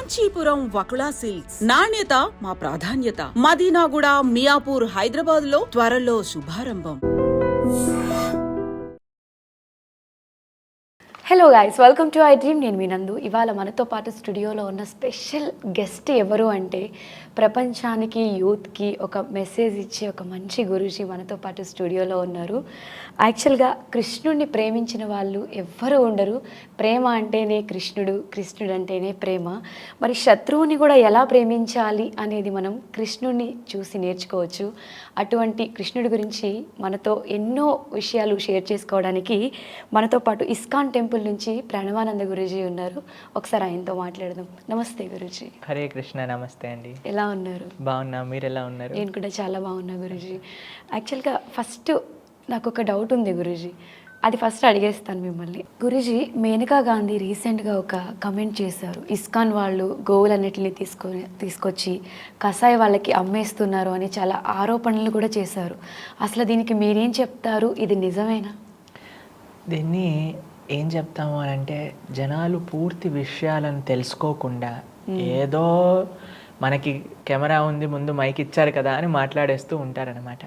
Kanchipuram Vakula silks నాణ్యత మా ప్రాధాన్యత. మదీనాగూడ, మియాపూర్, హైదరాబాద్ లో త్వరలో శుభారంభం. Hello guys, welcome to I dream. నేను మీ నందు. ఇవాళ మనతో పాటు స్టూడియోలో ఉన్న స్పెషల్ గెస్ట్ ఎవరు అంటే ప్రపంచానికి, యూత్కి ఒక మెసేజ్ ఇచ్చే ఒక మంచి గురూజీ మనతో పాటు స్టూడియోలో ఉన్నారు. యాక్చువల్గా కృష్ణుడిని ప్రేమించిన వాళ్ళు ఎవ్వరూ ఉండరు. ప్రేమ అంటేనే కృష్ణుడు, కృష్ణుడు అంటేనే ప్రేమ. మరి శత్రువుని కూడా ఎలా ప్రేమించాలి అనేది మనం కృష్ణుడిని చూసి నేర్చుకోవచ్చు. అటువంటి కృష్ణుడి గురించి మనతో ఎన్నో విషయాలు షేర్ చేసుకోవడానికి మనతో పాటు ఇస్కాన్ టెంపుల్ నుంచి ప్రణవానంద గురూజీ ఉన్నారు. ఒకసారి ఆయనతో మాట్లాడదాం. నమస్తే గురూజీ. హరే కృష్ణ. నమస్తే అండి. ఎలా ఉన్నారు? బాగున్నా, మీరు ఎలా ఉన్నారు? నేను కూడా చాలా బాగున్నా గురూజీ. యాక్చువల్గా ఫస్ట్ నాకు ఒక డౌట్ ఉంది గురూజీ, అది ఫస్ట్ అడిగేస్తాను మిమ్మల్ని. గురూజీ, మేనకా గాంధీ రీసెంట్గా ఒక కమెంట్ చేశారు, ఇస్కాన్ వాళ్ళు గోవులన్నిటిని తీసుకొచ్చి కసాయి వాళ్ళకి అమ్మేస్తున్నారు అని చాలా ఆరోపణలు కూడా చేశారు. అసలు దీనికి మీరేం చెప్తారు? ఇది నిజమేనా? దీన్ని ఏం చెప్తాము అని అంటే, జనాలు పూర్తి విషయాలను తెలుసుకోకుండా ఏదో మనకి కెమెరా ఉంది, ముందు మైక్ ఇచ్చారు కదా అని మాట్లాడేస్తూ ఉంటారనమాట.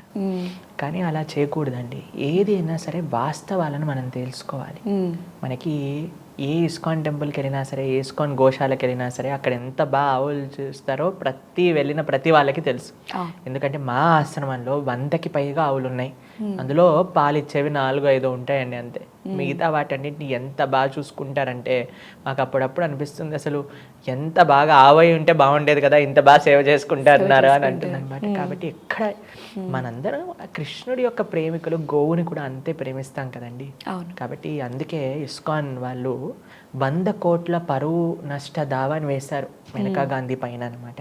కానీ అలా చేయకూడదండి. ఏదైనా సరే వాస్తవాలను మనం తెలుసుకోవాలి. మనకి ఏ ఇస్కాన్ టెంపుల్కి వెళ్ళినా సరే, ఏ ఇస్కాన్ గోశాలకు వెళ్ళినా సరే, అక్కడ ఎంత బాగా ఆవులు చూస్తారో వెళ్ళిన ప్రతి వాళ్ళకి తెలుసు. ఎందుకంటే మా ఆశ్రమంలో 100కి పైగా ఆవులు ఉన్నాయి. అందులో పాలు ఇచ్చేవి 4-5 ఉంటాయండి అంతే. మిగతా వాటన్నిటిని ఎంత బాగా చూసుకుంటారంటే మాకు అప్పుడప్పుడు అనిపిస్తుంది, అసలు ఎంత బాగా ఆవై ఉంటే బాగుండేది కదా, ఇంత బాగా సేవ చేసుకుంటారన్నారు అని అంటుంది అనమాట. కాబట్టి ఎక్కడ మనందరం కృష్ణుడి యొక్క ప్రేమికులు, గోవుని కూడా అంతే ప్రేమిస్తాం కదండి. కాబట్టి అందుకే ఇస్కాన్ వాళ్ళు 100 కోట్ల పరువు నష్ట దావాని వేశారు మేనకా గాంధీ పైన అనమాట.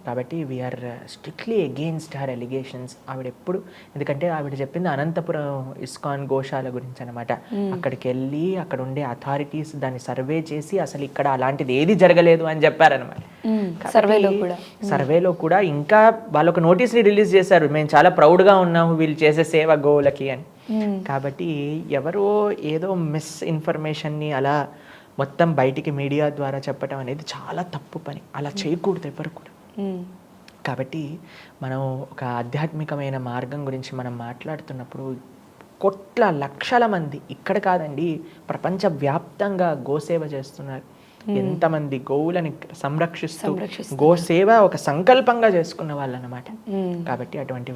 కాబట్టి we are strictly against her allegations. ఆవిడ ఎప్పుడు, ఎందుకంటే ఆవిడ చెప్పింది అనంతపురం ఇస్కాన్ గోశాల గురించి అనమాట. అక్కడికి వెళ్ళి అక్కడ ఉండే అథారిటీస్ దాన్ని సర్వే చేసి అసలు ఇక్కడ అలాంటిది ఏది జరగలేదు అని చెప్పారనమాట. సర్వేలో కూడా ఇంకా వాళ్ళు ఒక నోటీస్ని రిలీజ్ చేశారు, మేము చాలా ప్రౌడ్గా ఉన్నాము వీళ్ళు చేసే సేవ గోవులకి అని. కాబట్టి ఎవరో ఏదో మిస్ ఇన్ఫర్మేషన్ని అలా మొత్తం బయటికి మీడియా ద్వారా చెప్పడం అనేది చాలా తప్పు పని. అలా చేయకూడదు ఎవరు కూడా. కాబట్టి మనం ఒక ఆధ్యాత్మికమైన మార్గం గురించి మనం మాట్లాడుతున్నప్పుడు కోట్ల లక్షల మంది ఇక్కడ కాదండి, ప్రపంచవ్యాప్తంగా గోసేవ చేస్తున్నారు. ఎంతమంది గోవులని సంరక్షిస్తూ గోసేవ ఒక సంకల్పంగా చేసుకున్న వాళ్ళు అన్నమాట. కాబట్టి అటువంటి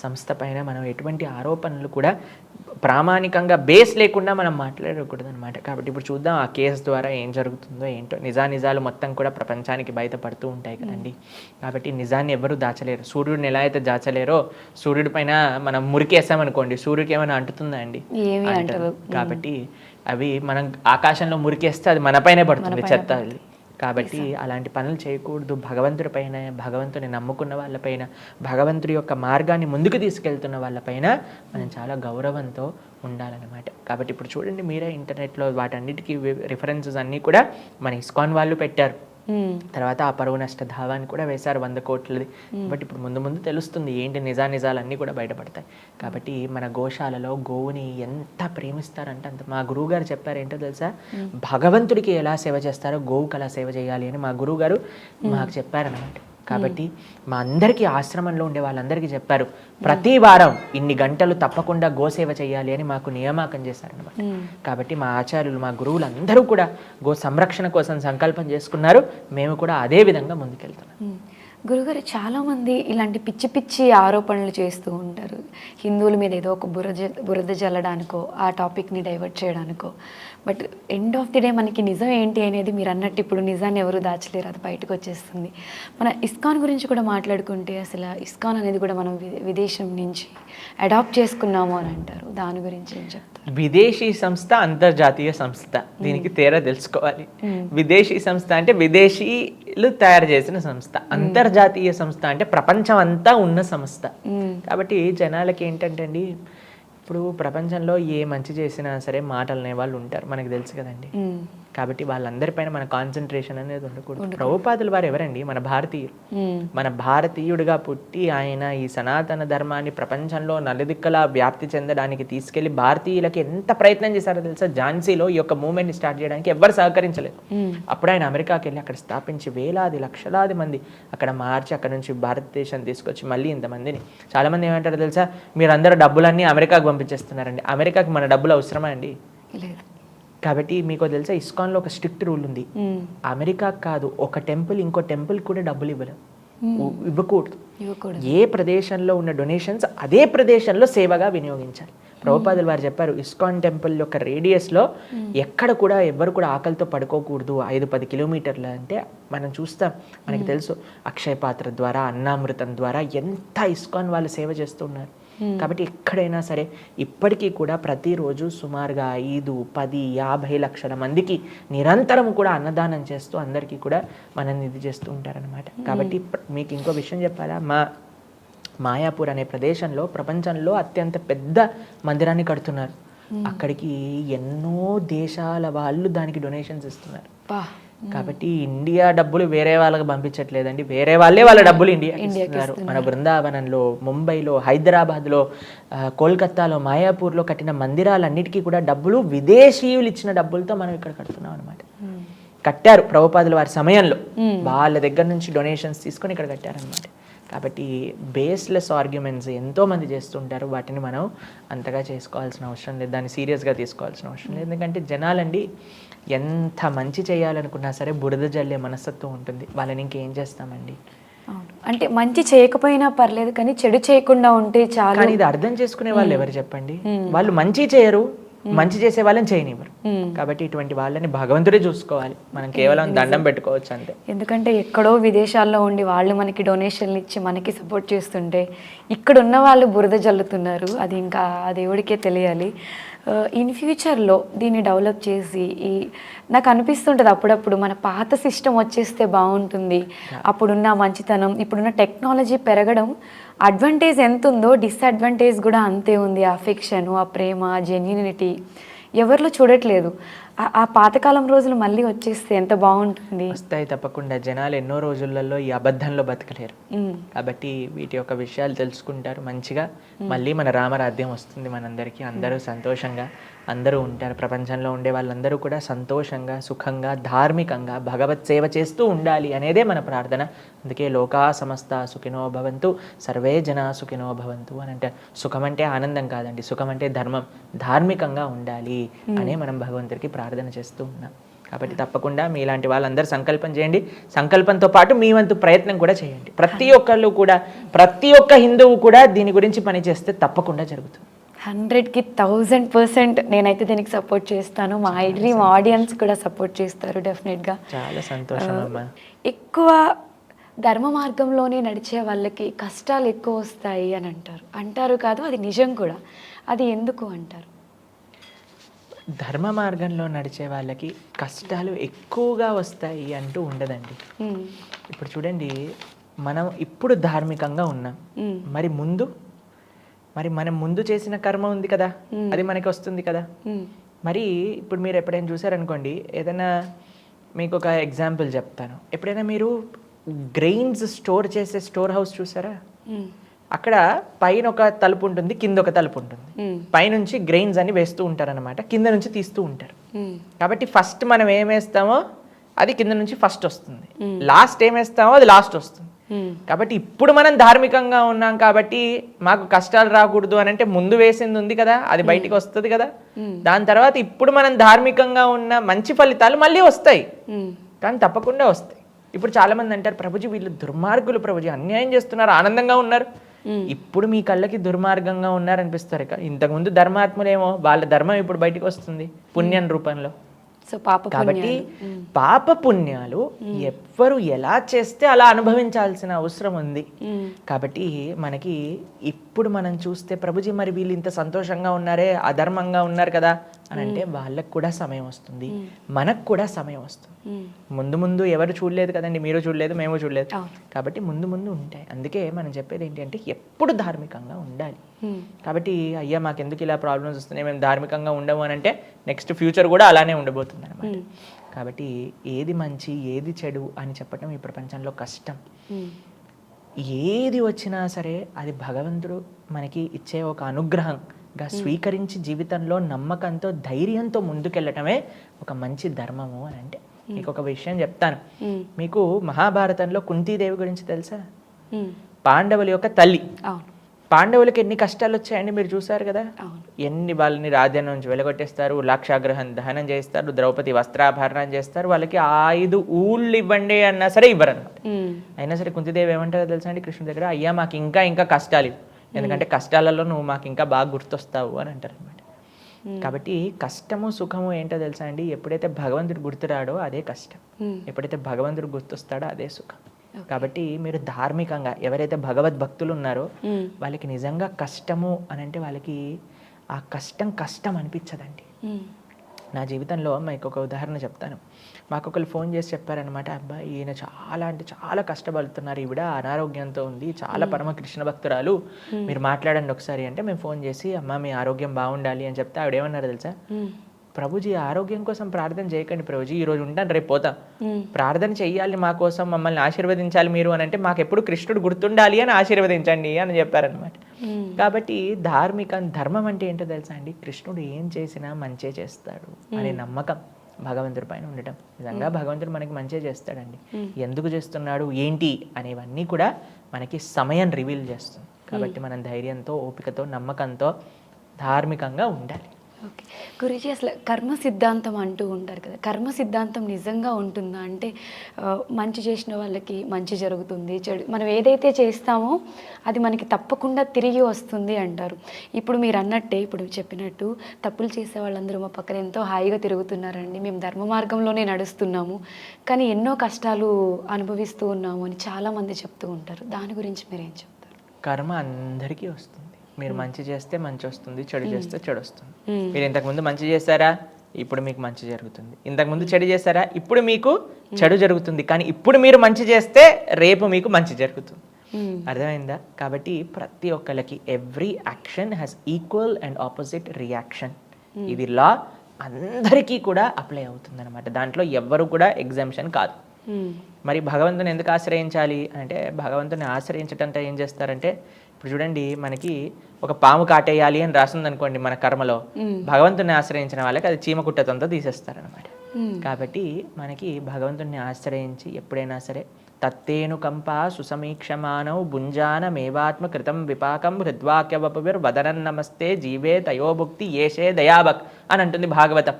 సంస్థ పైన మనం ఎటువంటి ఆరోపణలు కూడా ప్రామాణికంగా బేస్ లేకుండా మనం మాట్లాడకూడదు అనమాట. కాబట్టి ఇప్పుడు చూద్దాం ఆ కేసు ద్వారా ఏం జరుగుతుందో ఏంటో. నిజాలు మొత్తం కూడా ప్రపంచానికి బయటపడుతూ ఉంటాయి కదండి. కాబట్టి నిజాన్ని ఎవరు దాచలేరు. సూర్యుడిని ఎలా అయితే దాచలేరో, సూర్యుడి పైన మనం మురికేసామనుకోండి, సూర్యుడికి ఏమైనా అంటుతుందా అండి? కాబట్టి అవి మనం ఆకాశంలో మురికేస్తే అది మనపైనే పడుతుంది చెత్త. కాబట్టి అలాంటి పనులు చేయకూడదు. భగవంతుడి పైన, భగవంతుని నమ్ముకున్న వాళ్ళపైన, భగవంతుడి యొక్క మార్గాన్ని ముందుకు తీసుకెళ్తున్న వాళ్ళపైన మనం చాలా గౌరవంతో ఉండాలన్నమాట. కాబట్టి ఇప్పుడు చూడండి మీరే, ఇంటర్నెట్లో వాటన్నిటికీ రిఫరెన్సెస్ అన్నీ కూడా మన ఇస్కాన్ వాళ్ళు పెట్టారు. తర్వాత ఆ పరువు నష్ట దావాన్ని కూడా వేశారు 100 కోట్లది. కాబట్టి ఇప్పుడు ముందు తెలుస్తుంది ఏంటి నిజాలన్నీ కూడా బయటపడతాయి. కాబట్టి మన గోశాలలో గోవుని ఎంత ప్రేమిస్తారంటే అంత. మా గురువు గారు చెప్పారు ఏంటో తెలుసా, భగవంతుడికి ఎలా సేవ చేస్తారో గోవుకి అలా సేవ చేయాలి అని మా గురువు గారు మాకు చెప్పారనమాట. కాబట్టి మా అందరికీ, ఆశ్రమంలో ఉండే వాళ్ళందరికీ చెప్పారు, ప్రతి వారం ఇన్ని గంటలు తప్పకుండా గోసేవ చేయాలి అని మాకు నియామకం చేశారనమాట. కాబట్టి మా ఆచార్యులు, మా గురువులు అందరూ కూడా గో సంరక్షణ కోసం సంకల్పం చేసుకున్నారు. మేము కూడా అదే విధంగా ముందుకెళ్తున్నాం. గురుగారు, చాలామంది ఇలాంటి పిచ్చి ఆరోపణలు చేస్తూ ఉంటారు. హిందువుల మీద ఏదో ఒక బురద జల్లడానికో, ఆ టాపిక్ని డైవర్ట్ చేయడానికో. But end of the day మనకి నిజం ఏంటి అనేది మీరు అన్నట్టు ఇప్పుడు నిజాన్ని ఎవరు దాచలేరు, అది బయటకు వచ్చేస్తుంది. మన ఇస్కాన్ గురించి కూడా మాట్లాడుకుంటే, అసలు ఇస్కాన్ అనేది కూడా మనం విదేశం నుంచి అడాప్ట్ చేసుకున్నాము అని అంటారు. దాని గురించి ఏం చెప్తారు? విదేశీ సంస్థ, అంతర్జాతీయ సంస్థ, దీనికి తేడా తెలుసుకోవాలి. విదేశీ సంస్థ అంటే విదేశీలు తయారు చేసిన సంస్థ. అంతర్జాతీయ సంస్థ అంటే ప్రపంచం అంతా ఉన్న సంస్థ. కాబట్టి జనాలకి ఏంటంటే అండి, ఇప్పుడు ప్రపంచంలో ఏ మంచి చేసినా సరే మాటలు అనే వాళ్ళు ఉంటారు, మనకు తెలుసు కదండి. కాబట్టి వాళ్ళందరిపైన మన కాన్సన్ట్రేషన్ అనేది ఉండకూడదు. ప్రభుపాదుల వారు ఎవరండి? మన భారతీయులు. మన భారతీయుడిగా పుట్టి ఆయన ఈ సనాతన ధర్మాన్ని ప్రపంచంలో నలుదిక్కలా వ్యాప్తి చెందడానికి తీసుకెళ్లి భారతీయులకి ఎంత ప్రయత్నం చేశారో తెలుసా? ఝాన్సీలో ఈ యొక్క మూవ్మెంట్ని స్టార్ట్ చేయడానికి ఎవ్వరు సహకరించలేదు. అప్పుడు ఆయన అమెరికాకి వెళ్ళి అక్కడ స్థాపించి వేలాది లక్షలాది మంది అక్కడ మార్చి అక్కడ నుంచి భారతదేశం తీసుకొచ్చి మళ్ళీ ఇంతమందిని. చాలామంది ఏమంటారో తెలుసా? మీరందరూ డబ్బులన్నీ అమెరికాకు పంపించేస్తున్నారండి. అమెరికాకి మన డబ్బులు అవసరమా అండి? లేదు. కాబట్టి మీకు తెలుసా, ఇస్కాన్లో ఒక స్ట్రిక్ట్ రూల్ ఉంది. అమెరికా కాదు, ఒక టెంపుల్ ఇంకో టెంపుల్ కూడా డబ్బులు ఇవ్వకూడదు. ఏ ప్రదేశంలో ఉన్న డొనేషన్స్ అదే ప్రదేశంలో సేవగా వినియోగించాలి. ప్రభుపాదులు వారు చెప్పారు, ఇస్కాన్ టెంపుల్ యొక్క రేడియస్లో ఎక్కడ కూడా ఎవ్వరు కూడా ఆకలితో పడుకోకూడదు. 5-10 కిలోమీటర్లు అంటే మనం చూస్తాం, మనకి తెలుసు అక్షయ పాత్ర ద్వారా, అన్నామృతం ద్వారా ఎంత ఇస్కాన్ వాళ్ళు సేవ చేస్తున్నారు. కాబట్టి ఎక్కడైనా సరే ఇప్పటికీ కూడా ప్రతిరోజు సుమారుగా 5-10-50 లక్షల మందికి నిరంతరం కూడా అన్నదానం చేస్తూ అందరికీ కూడా మనల్ని ఇది చేస్తూ ఉంటారనమాట. కాబట్టి మీకు ఇంకో విషయం చెప్పాలా, మాయాపూర్ అనే ప్రదేశంలో ప్రపంచంలో అత్యంత పెద్ద మందిరాన్ని కడుతున్నారు. అక్కడికి ఎన్నో దేశాల వాళ్ళు దానికి డొనేషన్స్ ఇస్తున్నారు. కాబట్టి ఇండియా డబ్బులు వేరే వాళ్ళకి పంపించట్లేదండి, వేరే వాళ్ళే వాళ్ళ డబ్బులు ఇండియాకి ఇస్తున్నారు. మన బృందావనంలో, ముంబైలో, హైదరాబాద్లో, కోల్కతాలో, మాయాపూర్లో కట్టిన మందిరాలన్నిటికీ కూడా డబ్బులు విదేశీయులు ఇచ్చిన డబ్బులతో మనం ఇక్కడ కడుతున్నాం అనమాట. కట్టారు ప్రభుపాదుల వారి సమయంలో, వాళ్ళ దగ్గర నుంచి డొనేషన్స్ తీసుకొని ఇక్కడ కట్టారనమాట. కాబట్టి బేస్లెస్ ఆర్గ్యుమెంట్స్ ఎంతోమంది చేస్తుంటారు, వాటిని మనం అంతగా చేసుకోవాల్సిన అవసరం లేదు, దాన్ని సీరియస్గా తీసుకోవాల్సిన అవసరం లేదు. ఎందుకంటే జనాలండి ఎంత మంచి చేయాలనుకున్నా సరే బురద జల్లే మనస్తత్వం ఉంటుంది. వాళ్ళని ఇంకేం చేస్తామండి? అంటే మంచి చేయకపోయినా పర్లేదు కానీ చెడు చేయకుండా ఉంటే చాలు. కానీ ఇది అర్థం చేసుకునే వాళ్ళు ఎవరు చెప్పండి? వాళ్ళు మంచి చేయరు, మంచి చేసే వాళ్ళని చేయనివ్వరు. కాబట్టి ఇటువంటి వాళ్ళని భగవంతుడే చూసుకోవాలి, మనం కేవలం దండం పెట్టుకోవచ్చు అంతే. ఎందుకంటే ఎక్కడో విదేశాల్లో ఉండి వాళ్ళు మనకి డొనేషన్లు ఇచ్చి మనకి సపోర్ట్ చేస్తుంటే ఇక్కడ ఉన్న వాళ్ళు బురద జల్లుతున్నారు. అది ఇంకా ఆ దేవుడికే తెలియాలి. ఇన్ ఫ్యూచర్లో దీన్ని డెవలప్ చేసి నాకు అనిపిస్తుంటుంది అప్పుడప్పుడు మన పాత సిస్టమ్ వచ్చేస్తే బాగుంటుంది. అప్పుడున్న మంచితనం, ఇప్పుడున్న టెక్నాలజీ పెరగడం అడ్వాంటేజ్ ఎంత ఉందో డిసడ్వాంటేజ్ కూడా అంతే ఉంది. ఆ అఫెక్షన్, ఆ ప్రేమ, ఆ జెన్యూనిటీ ఎవరిలో చూడట్లేదు. ఆ పాతకాలం రోజులు మళ్ళీ వచ్చేస్తే ఎంత బాగుంటుంది. వస్తాయి తప్పకుండా. జనాలు ఎన్నో రోజులలో ఈ అబద్ధంలో బతకలేరు. కాబట్టి వీటి యొక్క విషయాలు తెలుసుకుంటారు మంచిగా. మళ్ళీ మన రామరాజ్యం వస్తుంది మనందరికీ. అందరూ సంతోషంగా అందరూ ఉంటారు. ప్రపంచంలో ఉండే వాళ్ళందరూ కూడా సంతోషంగా, సుఖంగా, ధార్మికంగా భగవత్ సేవ చేస్తూ ఉండాలి అనేదే మన ప్రార్థన. అందుకే లోకా సమస్త సుఖినో భవంతు, సర్వే జనా సుఖినో భవంతు అని అంటారు. సుఖం అంటే ఆనందం కాదండి, సుఖం అంటే ధర్మం, ధార్మికంగా ఉండాలి అనే మనం భగవంతుడికి ప్రార్థన చేస్తూ ఉన్నాం. కాబట్టి తప్పకుండా మీలాంటి వాళ్ళందరూ సంకల్పం చేయండి. సంకల్పంతో పాటు మీ వంతు ప్రయత్నం కూడా చేయండి. ప్రతి ఒక్కళ్ళు కూడా, ప్రతి ఒక్క హిందువు కూడా దీని గురించి పని చేస్తే తప్పకుండా జరుగుతుంది. 100కి 1000% నేనైతే దీనికి సపోర్ట్ చేస్తాను. మా డ్రీమ్ ఆడియన్స్ కూడా సపోర్ట్ చేస్తారు డెఫినెట్గా. చాలా సంతోషం అమ్మా. ఎక్కువ ధర్మ మార్గంలోనే నడిచే వాళ్ళకి కష్టాలు ఎక్కువ వస్తాయి అని అంటారు కాదు, అది నిజం కూడా. అది ఎందుకు అంటారు? ధర్మ మార్గంలో నడిచే వాళ్ళకి కష్టాలు ఎక్కువగా వస్తాయి అంటూ ఉండదండి. ఇప్పుడు చూడండి, మనం ఇప్పుడు ధార్మికంగా ఉన్నాం, మరి మనం ముందు చేసిన కర్మ ఉంది కదా, అది మనకి వస్తుంది కదా. మరి ఇప్పుడు మీరు ఎప్పుడైనా చూసారనుకోండి, ఏదైనా మీకు ఒక ఎగ్జాంపుల్ చెప్తాను. ఎప్పుడైనా మీరు గ్రెయిన్స్ స్టోర్ చేసే స్టోర్ హౌస్ చూసారా? అక్కడ పైన ఒక తలుపు ఉంటుంది, కింద ఒక తలుపు ఉంటుంది. పైనుంచి గ్రెయిన్స్ అని వేస్తూ ఉంటారనమాట, కింద నుంచి తీస్తూ ఉంటారు. కాబట్టి ఫస్ట్ మనం ఏం వేస్తామో అది కింద నుంచి ఫస్ట్ వస్తుంది, లాస్ట్ ఏం వేస్తామో అది లాస్ట్ వస్తుంది. కాబట్టి ఇప్పుడు మనం ధార్మికంగా ఉన్నాం కాబట్టి మాకు కష్టాలు రాకూడదు అని అంటే ముందు వేసింది ఉంది కదా, అది బయటికి వస్తుంది కదా. దాని తర్వాత ఇప్పుడు మనం ధార్మికంగా ఉన్న మంచి ఫలితాలు మళ్ళీ వస్తాయి, కానీ తప్పకుండా వస్తాయి. ఇప్పుడు చాలా మంది అంటారు, ప్రభుజీ వీళ్ళు దుర్మార్గులు, ప్రభుజీ అన్యాయం చేస్తున్నారు, ఆనందంగా ఉన్నారు. ఇప్పుడు మీ కళ్ళకి దుర్మార్గంగా ఉన్నారనిపిస్తారు. ఇంతకుముందు ధర్మాత్ములేమో, వాళ్ళ ధర్మం ఇప్పుడు బయటికి వస్తుంది పుణ్యం రూపంలో. కాబట్టి పాప పుణ్యాలు ఎవ్వరు ఎలా చేస్తే అలా అనుభవించాల్సిన అవసరం ఉంది. కాబట్టి మనకి ఇప్పుడు మనం చూస్తే ప్రభుజీ మరి వీళ్ళు ఇంత సంతోషంగా ఉన్నారే, అధర్మంగా ఉన్నారు కదా అని అంటే వాళ్ళకు కూడా సమయం వస్తుంది, మనకు కూడా సమయం వస్తుంది. ముందు ముందు ఎవరు చూడలేదు కదండి, మీరు చూడలేదు, మేము చూడలేదు. కాబట్టి ముందు ముందు ఉంటాయి. అందుకే మనం చెప్పేది ఏంటి అంటే ఎప్పుడు ధార్మికంగా ఉండాలి. కాబట్టి అయ్యా మాకెందుకు ఇలా ప్రాబ్లమ్స్ వస్తున్నాయి, మేము ధార్మికంగా ఉండము అని అంటే నెక్స్ట్ ఫ్యూచర్ కూడా అలానే ఉండబోతుంది అనమాట. కాబట్టి ఏది మంచి ఏది చెడు అని చెప్పటం ఈ ప్రపంచంలో కష్టం. ఏది వచ్చినా సరే అది భగవంతుడు మనకి ఇచ్చే ఒక అనుగ్రహంగా స్వీకరించి జీవితంలో నమ్మకంతో ధైర్యంతో ముందుకెళ్ళటమే ఒక మంచి ధర్మము అని అంటే. మీకు ఒక విషయం చెప్తాను. మీకు మహాభారతంలో కుంతీదేవి గురించి తెలుసా? పాండవుల యొక్క తల్లి. పాండవులకి ఎన్ని కష్టాలు వచ్చాయండి మీరు చూసారు కదా. వాళ్ళని రాజ్యం నుంచి వెలగొట్టేస్తారు, లాక్షాగ్రహం దహనం చేస్తారు, ద్రౌపది వస్త్రాభరణం చేస్తారు, వాళ్ళకి 5 ఊళ్ళు ఇవ్వండి అన్నా సరే ఇవ్వరు అనమాట. అయినా సరే కుంతిదేవి ఏమంటారో తెలుసా అండి కృష్ణుడి దగ్గర, అయ్యా మాకు ఇంకా కష్టాలు ఇవ్వు, ఎందుకంటే కష్టాలలో నువ్వు మాకు ఇంకా బాగా గుర్తొస్తావు అని అంటారు అనమాట. కాబట్టి కష్టము సుఖము ఏంటో తెలుసా అండి, ఎప్పుడైతే భగవంతుడు గుర్తురాడో అదే కష్టం, ఎప్పుడైతే భగవంతుడు గుర్తొస్తాడో అదే సుఖం. కాబట్టి మీరు ధార్మికంగా ఎవరైతే భగవద్భక్తులు ఉన్నారో వాళ్ళకి నిజంగా కష్టము అని అంటే వాళ్ళకి ఆ కష్టం అనిపించదండి. నా జీవితంలో మీకు ఒక ఉదాహరణ చెప్తాను. మాకు ఒకరు ఫోన్ చేసి చెప్పారనమాట, అబ్బాయి ఈయన చాలా అంటే చాలా కష్టపడుతున్నారు, ఈవిడ అనారోగ్యంతో ఉంది, చాలా పరమ కృష్ణ భక్తురాలు, మీరు మాట్లాడండి ఒకసారి అంటే మేము ఫోన్ చేసి అమ్మ మీ ఆరోగ్యం బాగుండాలి అని చెప్తే ఆవిడ ఏమన్నారు తెలుసా, ప్రభుజీ ఆరోగ్యం కోసం ప్రార్థన చేయకండి ప్రభుజీ, ఈ రోజు ఉంటాను రేపు పోతా, ప్రార్థన చెయ్యాలి మా కోసం, మమ్మల్ని ఆశీర్వదించాలి మీరు అని అంటే మాకు ఎప్పుడు కృష్ణుడు గుర్తుండాలి అని ఆశీర్వదించండి అని చెప్పారనమాట. కాబట్టి ధర్మం అంటే ఏంటో తెలుసా అండి, కృష్ణుడు ఏం చేసినా మంచే చేస్తాడు అనే నమ్మకం భగవంతుడి పైన ఉండటం. నిజంగా భగవంతుడు మనకి మంచే చేస్తాడండి. ఎందుకు చేస్తున్నాడు ఏంటి అనేవన్నీ కూడా మనకి సమయం రివీల్ చేస్తుంది. కాబట్టి మనం ధైర్యంతో ఓపికతో నమ్మకంతో ధార్మికంగా ఉండాలి. ఓకే గురూజీ, అసలు కర్మ సిద్ధాంతం అంటూ ఉంటారు కదా, కర్మ సిద్ధాంతం నిజంగా ఉంటుందా? అంటే మంచి చేసిన వాళ్ళకి మంచి జరుగుతుంది, చెడు మనం ఏదైతే చేస్తామో అది మనకి తప్పకుండా తిరిగి వస్తుంది అంటారు. ఇప్పుడు మీరు అన్నట్టే, ఇప్పుడు చెప్పినట్టు తప్పులు చేసే వాళ్ళందరూ మా పక్కన ఎంతో హాయిగా తిరుగుతున్నారండి, మేము ధర్మ మార్గంలోనే నడుస్తున్నాము, కానీ ఎన్నో కష్టాలు అనుభవిస్తూ ఉన్నాము అని చాలామంది చెప్తూ ఉంటారు. దాని గురించి మీరేం చెప్తారు? కర్మ అందరికీ వస్తుంది. మీరు మంచి చేస్తే మంచి వస్తుంది, చెడు చేస్తే చెడు వస్తుంది. మీరు ఇంతకుముందు మంచి చేశారా, ఇప్పుడు మీకు మంచి జరుగుతుంది. ఇంతకుముందు చెడు చేశారా, ఇప్పుడు మీకు చెడు జరుగుతుంది. కానీ ఇప్పుడు మీరు మంచి చేస్తే రేపు మీకు మంచి జరుగుతుంది. అర్థమైందా? కాబట్టి ప్రతి ఒక్కరికి every action has equal and opposite reaction. ఇది లా అందరికీ కూడా అప్లై అవుతుంది అనమాట. దాంట్లో ఎవ్వరు కూడా ఎగ్జామ్షన్ కాదు. మరి భగవంతుని ఎందుకు ఆశ్రయించాలి అంటే, భగవంతుని ఆశ్రయించటంటే ఏం చేస్తారంటే, ఇప్పుడు చూడండి మనకి ఒక పాము కాటేయాలి అని రాస్తుంది అనుకోండి మన కర్మలో, భగవంతుని ఆశ్రయించిన వాళ్ళకి అది చీమ కుట్టతంతో తీసేస్తారనమాట. కాబట్టి మనకి భగవంతుని ఆశ్రయించి ఎప్పుడైనా సరే తత్తేను కంపా సుసమీక్షమానౌ భుంజానమేవాత్మ కృతం విపాకం హృద్వాక్యవపువిర్ వదనన్ నమస్తే జీవే తయోభుక్తి ఏషే దయాభక్ అని అంటుంది భాగవతం.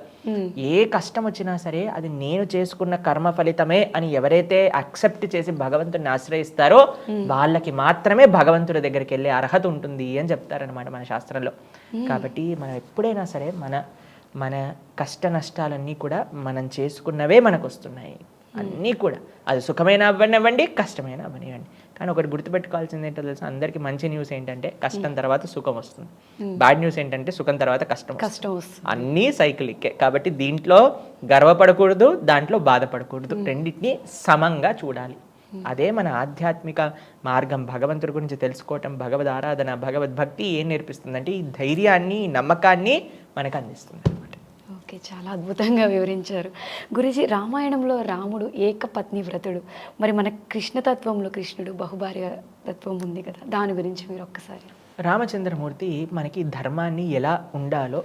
ఏ కష్టం వచ్చినా సరే అది నేను చేసుకున్న కర్మ ఫలితమే అని ఎవరైతే అక్సెప్ట్ చేసి భగవంతుని ఆశ్రయిస్తారో వాళ్ళకి మాత్రమే భగవంతుడి దగ్గరికి వెళ్ళే అర్హత ఉంటుంది అని చెప్తారనమాట మన శాస్త్రంలో. కాబట్టి మనం ఎప్పుడైనా సరే మన కష్ట నష్టాలన్నీ కూడా మనం చేసుకున్నవే మనకు వస్తున్నాయి. అన్నీ కూడా అది సుఖమైన అవ్వనివ్వండి, కష్టమైన అవ్వనివ్వండి. కానీ ఒకటి గుర్తుపెట్టుకోవాల్సింది ఏంటో తెలుసా, అందరికీ మంచి న్యూస్ ఏంటంటే కష్టం తర్వాత సుఖం వస్తుంది, బ్యాడ్ న్యూస్ ఏంటంటే సుఖం తర్వాత కష్టం వస్తుంది. అన్నీ సైకిలిక్కే. కాబట్టి దీంట్లో గర్వపడకూడదు, దాంట్లో బాధపడకూడదు, రెండింటినీ సమంగా చూడాలి. అదే మన ఆధ్యాత్మిక మార్గం. భగవంతుడి గురించి తెలుసుకోవటం, భగవద్ ఆరాధన, భగవద్భక్తి ఏం నేర్పిస్తుందంటే ఈ ధైర్యాన్ని, నమ్మకాన్ని మనకు అందిస్తుంది అనమాట. ఓకే, చాలా అద్భుతంగా వివరించారు గురూజీ. రామాయణంలో రాముడు ఏకపత్ని వ్రతుడు, మరి మన కృష్ణతత్వంలో కృష్ణుడు బహుభార్య తత్వం ఉంది కదా, దాని గురించి మీరు ఒక్కసారి. రామచంద్రమూర్తి మనకి ధర్మాన్ని ఎలా ఉండాలో,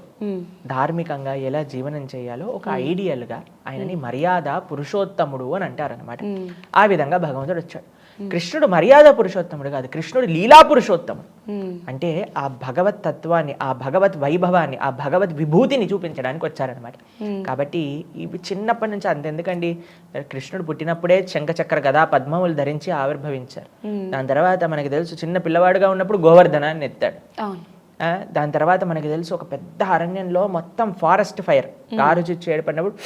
ధార్మికంగా ఎలా జీవనం చేయాలో ఒక ఐడియల్గా ఆయనని మర్యాద పురుషోత్తముడు అని అంటారనమాట. ఆ విధంగా భగవంతుడు వచ్చాడు. కృష్ణుడు మర్యాద పురుషోత్తముడు కాదు, కృష్ణుడు లీలా పురుషోత్తముడు. అంటే ఆ భగవత్ తత్వాన్ని, ఆ భగవత్ వైభవాన్ని, ఆ భగవత్ విభూతిని చూపించడానికి వచ్చారనమాట. కాబట్టి ఇవి చిన్నప్పటి నుంచి అంతెందుకండి, కృష్ణుడు పుట్టినప్పుడే శంఖచక్ర గదా పద్మములు ధరించి ఆవిర్భవించారు. దాని తర్వాత మనకి తెలుసు చిన్న పిల్లవాడుగా ఉన్నప్పుడు గోవర్ధనాన్ని ఎత్తాడు. దాని తర్వాత మనకి తెలుసు ఒక పెద్ద అరణ్యంలో మొత్తం ఫారెస్ట్ ఫైర్, కారు చిచ్చు ఏర్పడినప్పుడు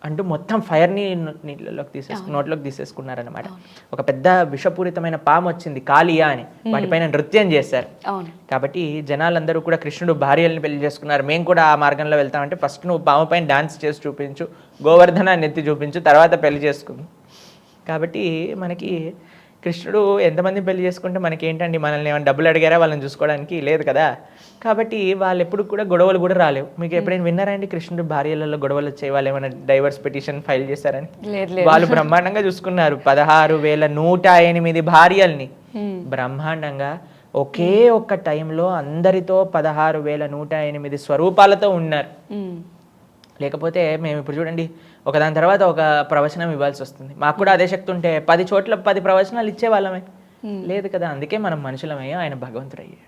అంటూ మొత్తం ఫైర్ని నోట్లోకి తీసేసుకున్నారనమాట. ఒక పెద్ద విషపూరితమైన పాము వచ్చింది కాళియా అని, వాటిపైన నృత్యం చేశారు. కాబట్టి జనాలందరూ కూడా కృష్ణుడు భార్యల్ని పెళ్లి చేసుకున్నారు, మేము కూడా ఆ మార్గంలో వెళ్తామంటే ఫస్ట్ నువ్వు పాము పైన డాన్స్ చేసి చూపించు, గోవర్ధనాన్ని ఎత్తి చూపించు, తర్వాత పెళ్లి చేసుకుంది. కాబట్టి మనకి కృష్ణుడు ఎంతమంది పెళ్లి చేసుకుంటే మనకేంటండి, మనల్ని ఏమైనా డబ్బులు అడిగారా వాళ్ళని చూసుకోవడానికి? లేదు కదా. కాబట్టి వాళ్ళు ఎప్పుడు కూడా గొడవలు కూడా రాలేవు. మీకు ఎప్పుడైనా విన్నారా అండి కృష్ణుడు భార్యలలో గొడవలు వచ్చాయి, వాళ్ళు ఏమైనా డైవర్స్ పిటిషన్ ఫైల్ చేశారని? వాళ్ళు బ్రహ్మాండంగా చూసుకున్నారు. 16,108 భార్యల్ని బ్రహ్మాండంగా ఒకే ఒక్క టైంలో అందరితో 16,108 స్వరూపాలతో ఉన్నారు. లేకపోతే మేము ఇప్పుడు చూడండి, ఒకదాని తర్వాత ఒక ప్రవచనం ఇవ్వాల్సి వస్తుంది. మాకు కూడా అదే శక్తి ఉంటే 10 చోట్ల 10 ప్రవచనాలు ఇచ్చేవాళ్ళమే. లేదు కదా. అందుకే మనం మనుషులమయ్యా, ఆయన భగవంతుడు అయ్యాడు.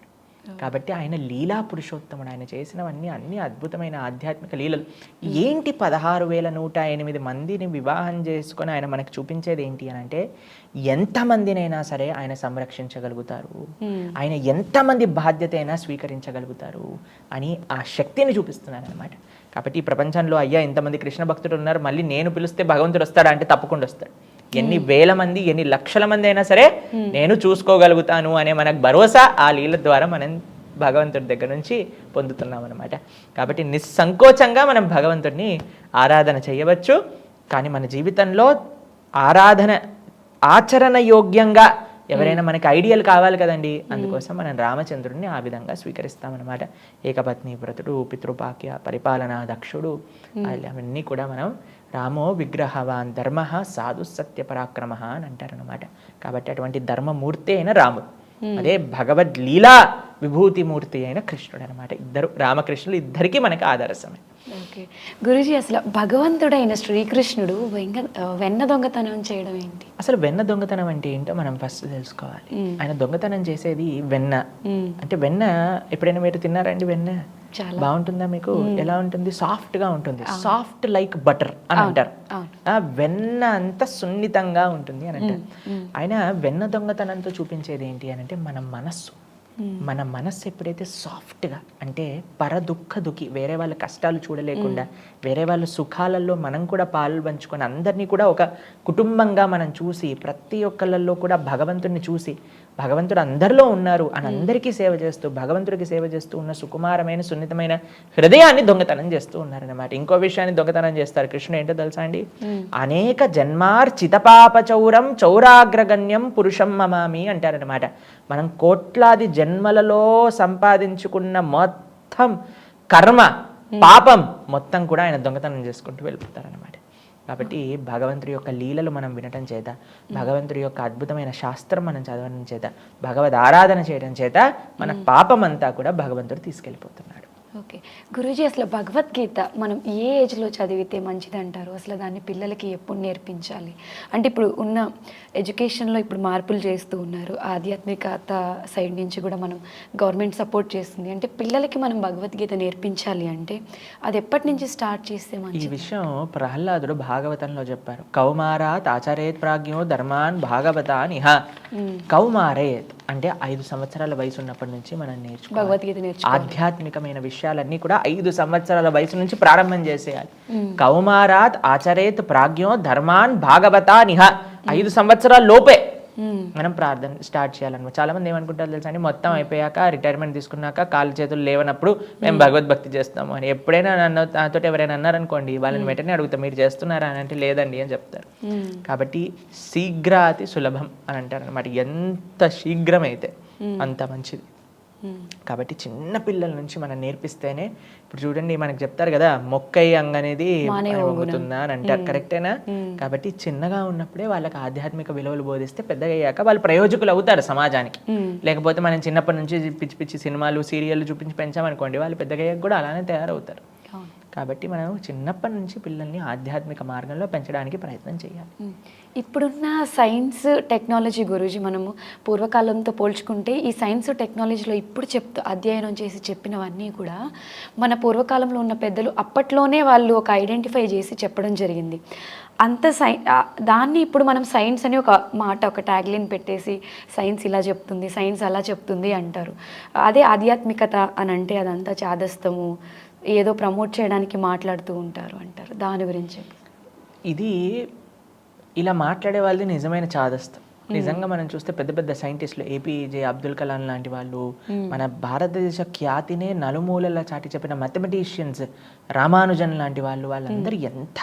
కాబట్టి ఆయన లీలా పురుషోత్తముడు. ఆయన చేసినవన్నీ అన్ని అద్భుతమైన ఆధ్యాత్మిక లీలలు. ఏంటి 16,108 మందిని వివాహం చేసుకొని ఆయన మనకు చూపించేది ఏంటి అని అంటే, ఎంతమందినైనా సరే ఆయన సంరక్షించగలుగుతారు, ఆయన ఎంతమంది బాధ్యత అయినా స్వీకరించగలుగుతారు అని ఆ శక్తిని చూపిస్తున్నాను అనమాట. కాబట్టి ఈ ప్రపంచంలో అయ్యా ఇంతమంది కృష్ణ భక్తులు ఉన్నారు, మళ్ళీ నేను పిలిస్తే భగవంతుడు వస్తాడా అంటే తప్పకుండా వస్తాడు. ఎన్ని వేల మంది, ఎన్ని లక్షల మంది అయినా సరే నేను చూసుకోగలుగుతాను అనే మనకు భరోసా ఆ లీల ద్వారా మనం భగవంతుడి దగ్గర నుంచి పొందుతున్నాం అనమాట. కాబట్టి నిస్సంకోచంగా మనం భగవంతుడిని ఆరాధన చేయవచ్చు. కానీ మన జీవితంలో ఆరాధన ఆచరణ యోగ్యంగా ఎవరైనా మనకి ఐడియల్ కావాలి కదండి. అందుకోసం మనం రామచంద్రుడిని ఆ విధంగా స్వీకరిస్తామన్నమాట. ఏకపత్ని వ్రతుడు, పితృపాక్య పరిపాలన దక్షుడు, అవన్నీ కూడా మనం రామో విగ్రహవాన్ ధర్మ సాధు సత్య పరాక్రమ అని అంటారనమాట. కాబట్టి అటువంటి ధర్మమూర్తి అయిన రాముడు, అదే భగవద్ లీలా విభూతిమూర్తి అయిన కృష్ణుడు అనమాట. ఇద్దరు రామకృష్ణులు ఇద్దరికి మనకి ఆదర్శమే. ఓకే గురూజీ, అసలు భగవంతుడైన శ్రీకృష్ణుడు వెన్న దొంగతనం చేయడం ఏంటి? అసలు వెన్న దొంగతనం అంటే ఏంటో మనం ఫస్ట్ తెలుసుకోవాలి. ఆయన దొంగతనం చేసేది వెన్న. అంటే వెన్న ఎప్పుడైనా మీరు తిన్నారండి? వెన్న బాగుంటుందా మీకు? ఎలా ఉంటుంది? సాఫ్ట్ గా ఉంటుంది. సాఫ్ట్ లైక్ బటర్ అని అంటారు. వెన్న అంత సున్నితంగా ఉంటుంది అని అంటారు. ఆయన వెన్న దొంగతనంతో చూపించేది ఏంటి అని అంటే, మన మనస్సు. మన మనస్సు ఎప్పుడైతే సాఫ్ట్గా, అంటే పరదుఃఖ దుఃఖి, వేరే వాళ్ళ కష్టాలు చూడలేకుండా వేరే వాళ్ళ సుఖాలలో మనం కూడా పాలు పంచుకొని అందరినీ కూడా ఒక కుటుంబంగా మనం చూసి, ప్రతి ఒక్కళ్ళల్లో కూడా భగవంతుడిని చూసి, భగవంతుడు అందరిలో ఉన్నారు అని అందరికీ సేవ చేస్తూ, భగవంతుడికి సేవ చేస్తూ ఉన్న సుకుమారమైన సున్నితమైన హృదయాన్ని దొంగతనం చేస్తూ ఉన్నారనమాట. ఇంకో విషయాన్ని దొంగతనం చేస్తారు కృష్ణుడు. ఏంటో తెలుసా అండి? అనేక జన్మార్చితపాప చౌరం చౌరాగ్రగణ్యం పురుషం మమామి అంటారనమాట. మనం కోట్లాది జన్మలలో సంపాదించుకున్న మొత్తం కర్మ పాపం మొత్తం కూడా ఆయన దొంగతనం చేసుకుంటూ వెళ్ళిపోతారనమాట. కాబట్టి భగవంతుడి యొక్క లీలలు మనం వినటం చేత, భగవంతుడి యొక్క అద్భుతమైన శాస్త్రం మనం చదవడం చేత, భగవద్ ఆరాధన చేయడం చేత మన పాపం అంతా కూడా భగవంతుడు తీసుకెళ్ళిపోతున్నాడు. ఓకే గురూజీ, అసలు భగవద్గీత మనం ఏ ఏజ్లో చదివితే మంచిది అంటారు? అసలు దాన్ని పిల్లలకి ఎప్పుడు నేర్పించాలి? అంటే ఇప్పుడు ఉన్న ఎడ్యుకేషన్లో ఇప్పుడు మార్పులు చేస్తూ ఉన్నారు. ఆధ్యాత్మికత సైడ్ నుంచి కూడా మనం గవర్నమెంట్ సపోర్ట్ చేస్తుంది. అంటే పిల్లలకి మనం భగవద్గీత నేర్పించాలి అంటే అది ఎప్పటి నుంచి స్టార్ట్ చేస్తే మంచిది? ఈ విషయం ప్రహ్లాదుడు భాగవతంలో చెప్పారు. కౌమారాత్ ఆచరేత్ ప్రాజ్ఞో ధర్మాన్ భాగవతాన్ ఇహ. కౌమారేత్ అంటే 5 సంవత్సరాల వయసు ఉన్నప్పటి నుంచి మనం నేర్చుకోవాలి. భగవద్గీత నేర్చుకోవాలి. ఆధ్యాత్మికమైన విషయాలన్నీ కూడా 5 సంవత్సరాల వయసు నుంచి ప్రారంభం చేసేయాలి. కౌమారాత్ ఆచరేత్ ప్రాజ్ఞో ధర్మాన్ భాగవతాన్ ఇహ. 5 సంవత్సరాల లోపే మనం ప్రార్థన స్టార్ట్ చేయాలన్నమాట. చాలా మంది ఏమనుకుంటారు తెలుసా అండి, మొత్తం అయిపోయాక రిటైర్మెంట్ తీసుకున్నాక కాళ్ళు చేతులు లేవనప్పుడు మేము భగవద్భక్తి చేస్తాము అని. ఎప్పుడైనా నాతో ఎవరైనా అన్నారనుకోండి, వాళ్ళని వెంటనే అడుగుతాం మీరు చేస్తున్నారా అని అంటే లేదండి అని చెప్తారు. కాబట్టి శీఘ్రాతి సులభం అని అంటారు అనమాట. ఎంత శీఘ్రమైతే అంత మంచిది. కాబట్టి చిన్న పిల్లల నుంచి మనం నేర్పిస్తేనే, ఇప్పుడు చూడండి మనకు చెప్తారు కదా, మొక్కై అంగనేది వంగుతుందా అని అంటారు. కరెక్టేనా? కాబట్టి చిన్నగా ఉన్నప్పుడే వాళ్ళకి ఆధ్యాత్మిక విలువలు బోధిస్తే పెద్దగా అయ్యాక వాళ్ళు ప్రయోజకులు అవుతారు సమాజానికి. లేకపోతే మనం చిన్నప్పటి నుంచి పిచ్చి పిచ్చి సినిమాలు సీరియళ్ళు చూపించి పెంచామనుకోండి, వాళ్ళు పెద్దగా అయ్యాక కూడా అలానే తయారవుతారు. కాబట్టి మనం చిన్నప్పటి నుంచి పిల్లల్ని ఆధ్యాత్మిక మార్గంలో పెంచడానికి ప్రయత్నం చేయాలి. ఇప్పుడున్న సైన్స్ టెక్నాలజీ గురూజీ, మనము పూర్వకాలంతో పోల్చుకుంటే ఈ సైన్స్ టెక్నాలజీలో ఇప్పుడు అధ్యయనం చేసి చెప్పినవన్నీ కూడా మన పూర్వకాలంలో ఉన్న పెద్దలు అప్పట్లోనే వాళ్ళు ఒక ఐడెంటిఫై చేసి చెప్పడం జరిగింది. అంత దాన్ని ఇప్పుడు మనం సైన్స్ అని ఒక మాట, ఒక ట్యాగ్లైన్ పెట్టేసి సైన్స్ ఇలా చెప్తుంది, సైన్స్ అలా చెప్తుంది అంటారు. అదే ఆధ్యాత్మికత అని అంటే అదంతా చాదస్తము, ఏదో ప్రమోట్ చేయడానికి మాట్లాడుతూ ఉంటారు అంటారు. దాని గురించి ఇది ఇలా మాట్లాడే వాళ్ళది నిజమైన చాదస్తం. నిజంగా మనం చూస్తే పెద్ద పెద్ద సైంటిస్టులు ఏపీజే అబ్దుల్ కలాం లాంటి వాళ్ళు, మన భారతదేశ ఖ్యాతినే నలుమూలలా చాటి చెప్పిన మ్యాథమెటిషియన్స్ రామానుజన్ లాంటి వాళ్ళందరూ ఎంత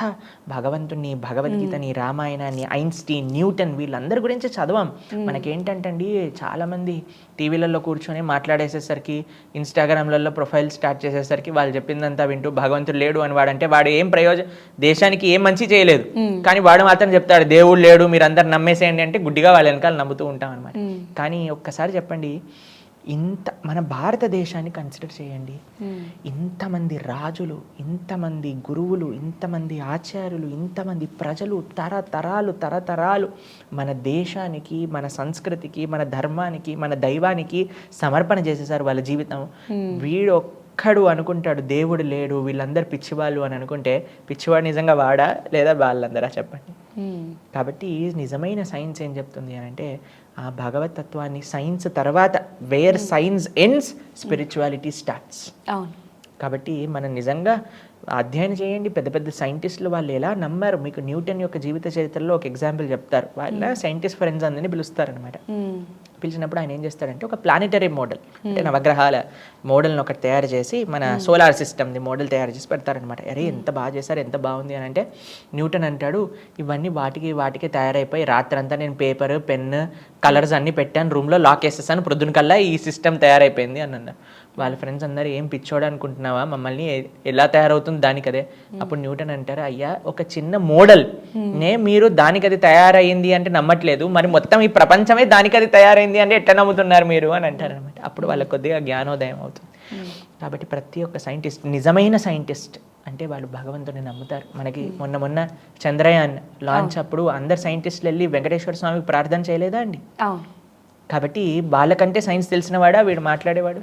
భగవంతుని, భగవద్గీతని, రామాయణాన్ని, ఐన్స్టీన్, న్యూటన్ వీళ్ళందరి గురించి చదవం. మనకేంటంటే అండి, చాలామంది టీవీలలో కూర్చొని మాట్లాడేసేసరికి, ఇన్స్టాగ్రామ్లలో ప్రొఫైల్ స్టార్ట్ చేసేసరికి వాళ్ళు చెప్పిందంతా వింటూ భగవంతుడు లేడు అని వాడంటే వాడు ఏం ప్రయోజనం, దేశానికి ఏం మంచి చేయలేదు, కానీ వాడు మాత్రం చెప్తాడు దేవుడు లేడు మీరు అందరు నమ్మేసేయండి అంటే గుడ్డిగా వాళ్ళ వెనకాల నమ్ముతూ ఉంటాం అనమాట. కానీ ఒక్కసారి చెప్పండి, మన భారతదేశాన్ని కన్సిడర్ చేయండి, ఇంతమంది రాజులు, ఇంతమంది గురువులు, ఇంతమంది ఆచార్యులు, ఇంతమంది ప్రజలు తరతరాలు మన దేశానికి, మన సంస్కృతికి, మన ధర్మానికి, మన దైవానికి సమర్పణ చేసేసారు వాళ్ళ జీవితం. వీడు ఒక్కడు అనుకుంటాడు దేవుడు లేడు, వీళ్ళందరూ పిచ్చివాళ్ళు అని అనుకుంటే పిచ్చివాడు నిజంగా వాడా లేదా వాళ్ళందరా చెప్పండి. కాబట్టి నిజమైన సైన్స్ ఏం చెప్తుంది అని అంటే, ఆ భగవత్ తత్వాన్ని సైన్స్ తర్వాత, where science ends spirituality starts. అవును. కాబట్టి మనం నిజంగా అధ్యయనం చేయండి. పెద్ద పెద్ద సైంటిస్టులు వాళ్ళు ఎలా నమ్మారు, మీకు న్యూటన్ యొక్క జీవిత చరిత్రలో ఒక ఎగ్జాంపుల్ చెప్తారు. వాళ్ళ సైంటిస్ట్ ఫ్రెండ్స్ అందరినీ పిలుస్తారనమాట. పిలిచినప్పుడు ఆయన ఏం చేస్తాడంటే ఒక ప్లానెటరీ మోడల్, అంటే నవగ్రహాల మోడల్ని ఒకటి తయారు చేసి మన సోలార్ సిస్టమ్ది మోడల్ తయారు చేసి పెడతారనమాట. అరే ఎంత బాగా చేశారు, ఎంత బాగుంది అని అంటే న్యూటన్ అంటాడు, ఇవన్నీ వాటికి తయారైపోయి రాత్రంతా నేను పేపర్, పెన్, కలర్స్ అన్నీ పెట్టాను, రూమ్లో లాక్ వేసేసాను, ప్రొద్దున కల్లా ఈ సిస్టమ్ తయారైపోయింది అని అన్నారు. వాళ్ళ ఫ్రెండ్స్ అందరూ ఏం పిచ్చోడు అనుకుంటున్నావా, మమ్మల్ని ఎలా తయారవుతుంది దానికి అదే. అప్పుడు న్యూటన్ అంటారు, అయ్యా ఒక చిన్న మోడల్ నే మీరు దానికి అది తయారైంది అంటే నమ్మట్లేదు, మరి మొత్తం ఈ ప్రపంచమే దానికి అది తయారైంది అంటే ఎట్లా నమ్ముతున్నారు మీరు అని అంటారు అనమాట. అప్పుడు వాళ్ళకి కొద్దిగా జ్ఞానోదయం అవుతుంది. కాబట్టి ప్రతి ఒక్క సైంటిస్ట్, నిజమైన సైంటిస్ట్ అంటే వాళ్ళు భగవంతుని నమ్ముతారు. మనకి మొన్న చంద్రయాన్ లాంచ్ అప్పుడు అందరు సైంటిస్టులు వెళ్ళి వెంకటేశ్వర స్వామికి ప్రార్థన చేయలేదా అండి? కాబట్టి వాళ్ళకంటే సైన్స్ తెలిసిన వాడా వీడు మాట్లాడేవాడు.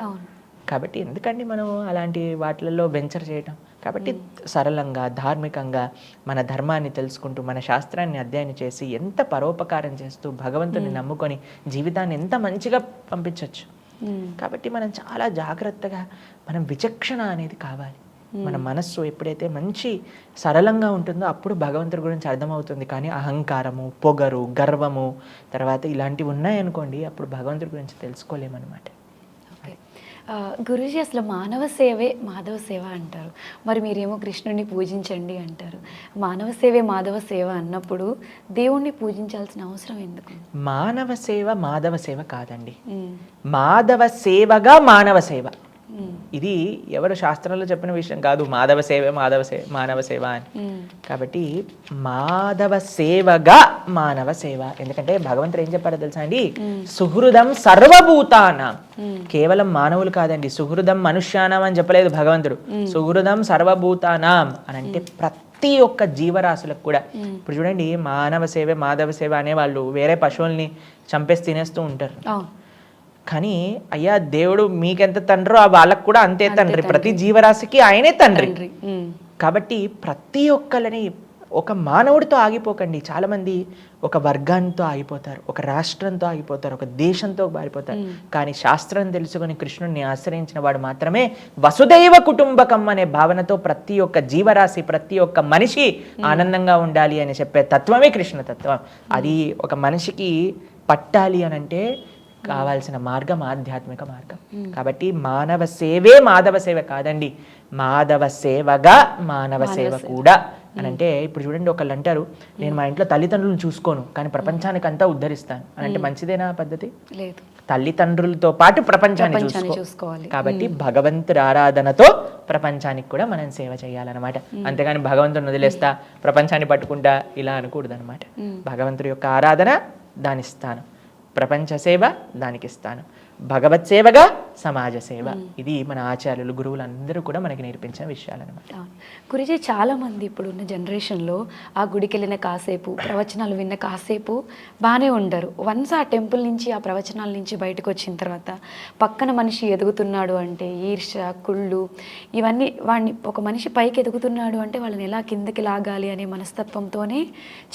కాబట్టి ఎందుకండి మనం అలాంటి వాటిలలో వెంచర్ చేయటం? కాబట్టి సరళంగా, ధార్మికంగా మన ధర్మాన్ని తెలుసుకుంటూ, మన శాస్త్రాన్ని అధ్యయనం చేసి ఎంత పరోపకారం చేస్తూ భగవంతుని నమ్ముకొని జీవితాన్ని ఎంత మంచిగా పంపించవచ్చు. కాబట్టి మనం చాలా జాగ్రత్తగా, మనం విచక్షణ అనేది కావాలి. మన మనస్సు ఎప్పుడైతే మంచి సరళంగా ఉంటుందో అప్పుడు భగవంతుడి గురించి అర్థమవుతుంది. కానీ అహంకారము, పొగరు, గర్వము, తర్వాత ఇలాంటివి ఉన్నాయనుకోండి, అప్పుడు భగవంతుడి గురించి తెలుసుకోలేమన్నమాట. గురూజీ, అసలు మానవ సేవే మాధవ సేవ అంటారు, మరి మీరేమో కృష్ణుడిని పూజించండి అంటారు. మానవ సేవే మాధవ సేవ అన్నప్పుడు దేవుణ్ణి పూజించాల్సిన అవసరం ఎందుకు? మానవ సేవ మాధవ సేవ కాదండి, మాధవ సేవగా మానవ సేవ. ఇది ఎవరు శాస్త్రంలో చెప్పిన విషయం కాదు, మాధవ సేవే మానవ సేవ అని. కాబట్టి మాధవ సేవగా మానవ సేవ. ఎందుకంటే భగవంతుడు ఏం చెప్పారో తెలుసా అండి, సుహృదం సర్వభూతానాం. కేవలం మానవులు కాదండి, సుహృదం మనుష్యానాం అని చెప్పలేదు భగవంతుడు, సుహృదం సర్వభూతానాం అని అంటే ప్రతి ఒక్క జీవరాశులకు కూడా. ఇప్పుడు చూడండి, మానవ సేవ మాధవ సేవ అనే వాళ్ళు వేరే పశువుల్ని చంపేసి తినేస్తూ ఉంటారు. కానీ అయ్యా దేవుడు మీకెంత తండ్రో వాళ్ళకు కూడా అంతే తండ్రి, ప్రతి జీవరాశికి ఆయనే తండ్రి. కాబట్టి ప్రతి ఒక్కరిని ఒక మానవుడితో ఆగిపోకండి. చాలామంది ఒక వర్గాంతో ఆగిపోతారు, ఒక రాష్ట్రంతో ఆగిపోతారు, ఒక దేశంతో ఆగిపోతారు. కానీ శాస్త్రం తెలుసుకొని కృష్ణుడిని ఆశ్రయించిన వాడు మాత్రమే వసుదైవ కుటుంబకం అనే భావనతో ప్రతి ఒక్క జీవరాశి, ప్రతి ఒక్క మనిషి ఆనందంగా ఉండాలి అని చెప్పే తత్వమే కృష్ణ తత్వం. అది ఒక మనిషికి పట్టాలి అని అంటే కావాల్సిన మార్గం ఆధ్యాత్మిక మార్గం. కాబట్టి మానవ సేవే మాధవ సేవ కాదండి, మాధవ సేవగా మానవ సేవ కూడా అని అంటే. ఇప్పుడు చూడండి, ఒకళ్ళు అంటారు, నేను మా ఇంట్లో తల్లిదండ్రులను చూసుకోను కానీ ప్రపంచానికి అంతా ఉద్ధరిస్తాను అని అంటే మంచిదేనా పద్ధతి? లేదు. తల్లిదండ్రులతో పాటు ప్రపంచాన్ని చూసుకోవాలి. కాబట్టి భగవంతుడి ఆరాధనతో ప్రపంచానికి కూడా మనం సేవ చేయాలన్నమాట. అంతేగాని భగవంతుని వదిలేస్తా ప్రపంచాన్ని పట్టుకుంటా ఇలా అనకూడదు అనమాట. భగవంతుడి యొక్క ఆరాధన దానిస్తాను, ప్రపంచ సేవ దానికి ఇస్తాను, భగవత్ సేవగా సమాజ సేవ. ఇది మన ఆచార్యులు, గురువులు అందరూ కూడా మనకి నేర్పించిన విషయాలు అనమాట. గురుజీ, చాలామంది ఇప్పుడున్న జనరేషన్లో ఆ గుడికి వెళ్ళిన కాసేపు, ప్రవచనాలు విన్న కాసేపు బాగానే ఉండరు. వన్స్ ఆ టెంపుల్ నుంచి, ఆ ప్రవచనాల నుంచి బయటకు వచ్చిన తర్వాత పక్కన మనిషి ఎదుగుతున్నాడు అంటే ఈర్ష, కుళ్ళు, ఇవన్నీ వాడిని, ఒక మనిషి పైకి ఎదుగుతున్నాడు అంటే వాళ్ళని ఎలా కిందకి లాగాలి అనే మనస్తత్వంతోనే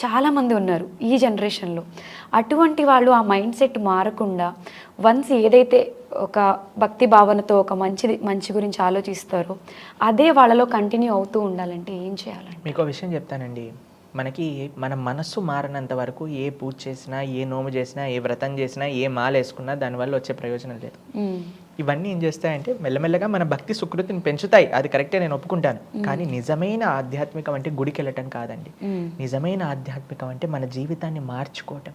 చాలామంది ఉన్నారు ఈ జనరేషన్లో. అటువంటి వాళ్ళు ఆ మైండ్ సెట్ మారకుండా వన్స్ ఏదైతే ఒక భక్తి భావనతో ఒక మంచి గురించి ఆలోచిస్తారో అదే వాళ్ళలో కంటిన్యూ అవుతూ ఉండాలంటే ఏం చేయాలండి? మీకు విషయం చెప్తానండి. మనకి మన మనస్సు మారినంత వరకు ఏ పూజ చేసినా, ఏ నోము చేసినా, ఏ వ్రతం చేసినా, ఏ మాల వేసుకున్నా దానివల్ల వచ్చే ప్రయోజనం లేదు. ఇవన్నీ ఏం చేస్తాయంటే మెల్లమెల్లగా మన భక్తి సుకృతిని పెంచుతాయి, అది కరెక్టే, నేను ఒప్పుకుంటాను. కానీ నిజమైన ఆధ్యాత్మికం అంటే గుడికి వెళ్ళటం కాదండి. నిజమైన ఆధ్యాత్మికం అంటే మన జీవితాన్ని మార్చుకోవటం,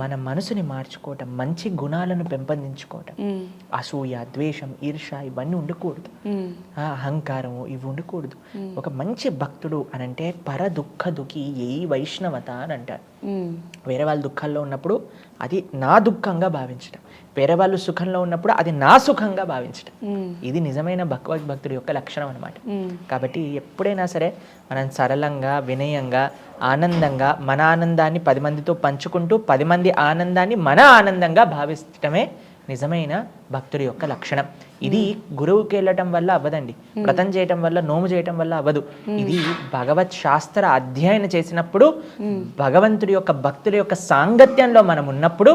మన మనసుని మార్చుకోవటం, మంచి గుణాలను పెంపొందించుకోవటం. అసూయ, ద్వేషం, ఈర్ష ఇవన్నీ ఉండకూడదు, అహంకారము ఇవి ఉండకూడదు. ఒక మంచి భక్తుడు అనంటే పర దుఃఖ దుఃఖి ఏ వైష్ణవత అని అంటారు. వేరే వాళ్ళ దుఃఖాల్లో ఉన్నప్పుడు అది నా దుఃఖంగా భావించటం, వేరే వాళ్ళు సుఖంలో ఉన్నప్పుడు అది నా సుఖంగా భావించటం. ఇది నిజమైన భగవద్భక్తుడి యొక్క లక్షణం అనమాట. కాబట్టి ఎప్పుడైనా సరే మనం సరళంగా, వినయంగా, ఆనందంగా మన ఆనందాన్ని 10 మందితో పంచుకుంటూ 10 మంది ఆనందాన్ని మన ఆనందంగా భావించటమే నిజమైన భక్తుడి యొక్క లక్షణం. ఇది గురువుకి వెళ్ళటం వల్ల అవ్వదండి, వ్రతం చేయటం వల్ల, నోము చేయటం వల్ల అవ్వదు. ఇది భగవత్ శాస్త్ర అధ్యయనం చేసినప్పుడు, భగవంతుడి యొక్క భక్తుడి యొక్క సాంగత్యంలో మనం ఉన్నప్పుడు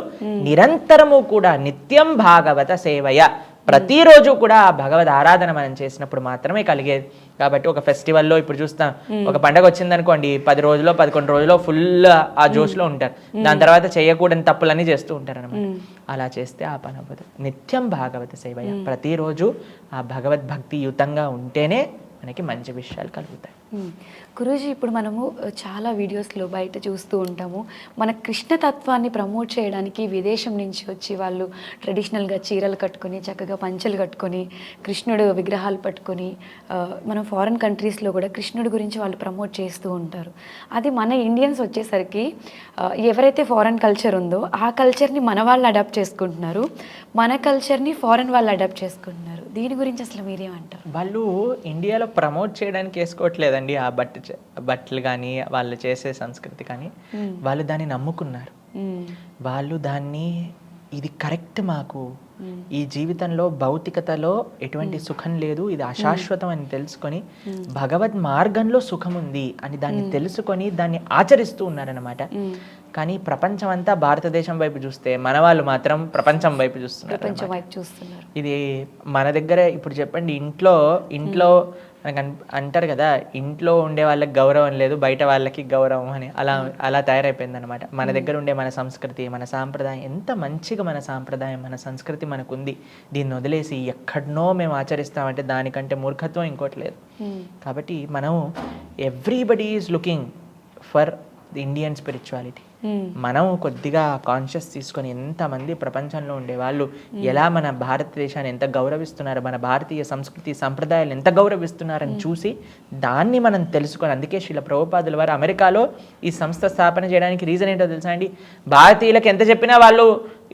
నిరంతరము కూడా నిత్యం భాగవత సేవయ, ప్రతిరోజు కూడా భగవద్ ఆరాధన మనం చేసినప్పుడు మాత్రమే కలిగేది. కాబట్టి ఒక ఫెస్టివల్లో ఇప్పుడు చూస్తాం, ఒక పండగ వచ్చిందనుకోండి, 10 రోజులో 11 రోజులో ఫుల్ ఆ జోష్లో ఉంటారు. దాని తర్వాత చేయకూడని తప్పులన్నీ చేస్తూ ఉంటారు అనమాట. అలా చేస్తే ఆ పని అవ్వదు. నిత్యం భాగవత సేవయ, ప్రతిరోజు ఆ భగవద్భక్తి యుతంగా ఉంటేనే మనకి మంచి విషయాలు కలుగుతాయి. గురూజీ, ఇప్పుడు మనము చాలా వీడియోస్లో బయట చూస్తూ ఉంటాము, మన కృష్ణతత్వాన్ని ప్రమోట్ చేయడానికి విదేశం నుంచి వచ్చి వాళ్ళు ట్రెడిషనల్గా చీరలు కట్టుకొని, చక్కగా పంచెలు కట్టుకొని, కృష్ణుడు విగ్రహాలు పట్టుకొని, మనం ఫారిన్ కంట్రీస్లో కూడా కృష్ణుడి గురించి వాళ్ళు ప్రమోట్ చేస్తూ ఉంటారు. అది మన ఇండియన్స్ వచ్చేసరికి ఎవరైతే ఫారిన్ కల్చర్ ఉందో ఆ కల్చర్ని మన వాళ్ళు అడాప్ట్ చేసుకుంటున్నారు, మన కల్చర్ని ఫారిన్ వాళ్ళు అడాప్ట్ చేసుకుంటున్నారు. దీని గురించి అసలు మీరేమంటారు? వాళ్ళు ఇండియాలో ప్రమోట్ చేయడానికి వేసుకోవట్లేదండి ఆ బట్టలు కానీ, వాళ్ళు చేసే సంస్కృతి కానీ. వాళ్ళు దాన్ని నమ్ముకున్నారు. వాళ్ళు దాన్ని ఇది కరెక్ట్, మాకు ఈ జీవితంలో భౌతికతలో ఎటువంటి సుఖం లేదు, ఇది అశాశ్వతం అని తెలుసుకొని భగవద్ మార్గంలో సుఖం ఉంది అని దాన్ని తెలుసుకొని దాన్ని ఆచరిస్తూ ఉన్నారనమాట. కానీ ప్రపంచం అంతా భారతదేశం వైపు చూస్తే మన వాళ్ళు మాత్రం ప్రపంచం వైపు చూస్తున్నారు. ఇది మన దగ్గర ఇప్పుడు చెప్పండి, ఇంట్లో మనకు అంటారు కదా, ఇంట్లో ఉండే వాళ్ళకి గౌరవం లేదు, బయట వాళ్ళకి గౌరవం అని, అలా తయారైపోయింది అనమాట. మన దగ్గర ఉండే మన సంస్కృతి, మన సాంప్రదాయం, ఎంత మంచిగా మన సాంప్రదాయం, మన సంస్కృతి మనకుంది, దీన్ని వదిలేసి ఎక్కడనో మేము ఆచరిస్తామంటే దానికంటే మూర్ఖత్వం ఇంకోటి లేదు. కాబట్టి మనం everybody is looking for the Indian spirituality. మనం కొద్దిగా కాన్షియస్ తీసుకొని ఎంతమంది ప్రపంచంలో ఉండే వాళ్ళు ఎలా మన భారతదేశాన్ని ఎంత గౌరవిస్తున్నారు, మన భారతీయ సంస్కృతి సంప్రదాయాలు ఎంత గౌరవిస్తున్నారని చూసి దాన్ని మనం తెలుసుకొని, అందుకే శ్రీల ప్రభుపాదుల వారు అమెరికాలో ఈ సంస్థ స్థాపన చేయడానికి రీజన్ ఏంటో తెలుసా అండి? భారతీయులకు ఎంత చెప్పినా వాళ్ళు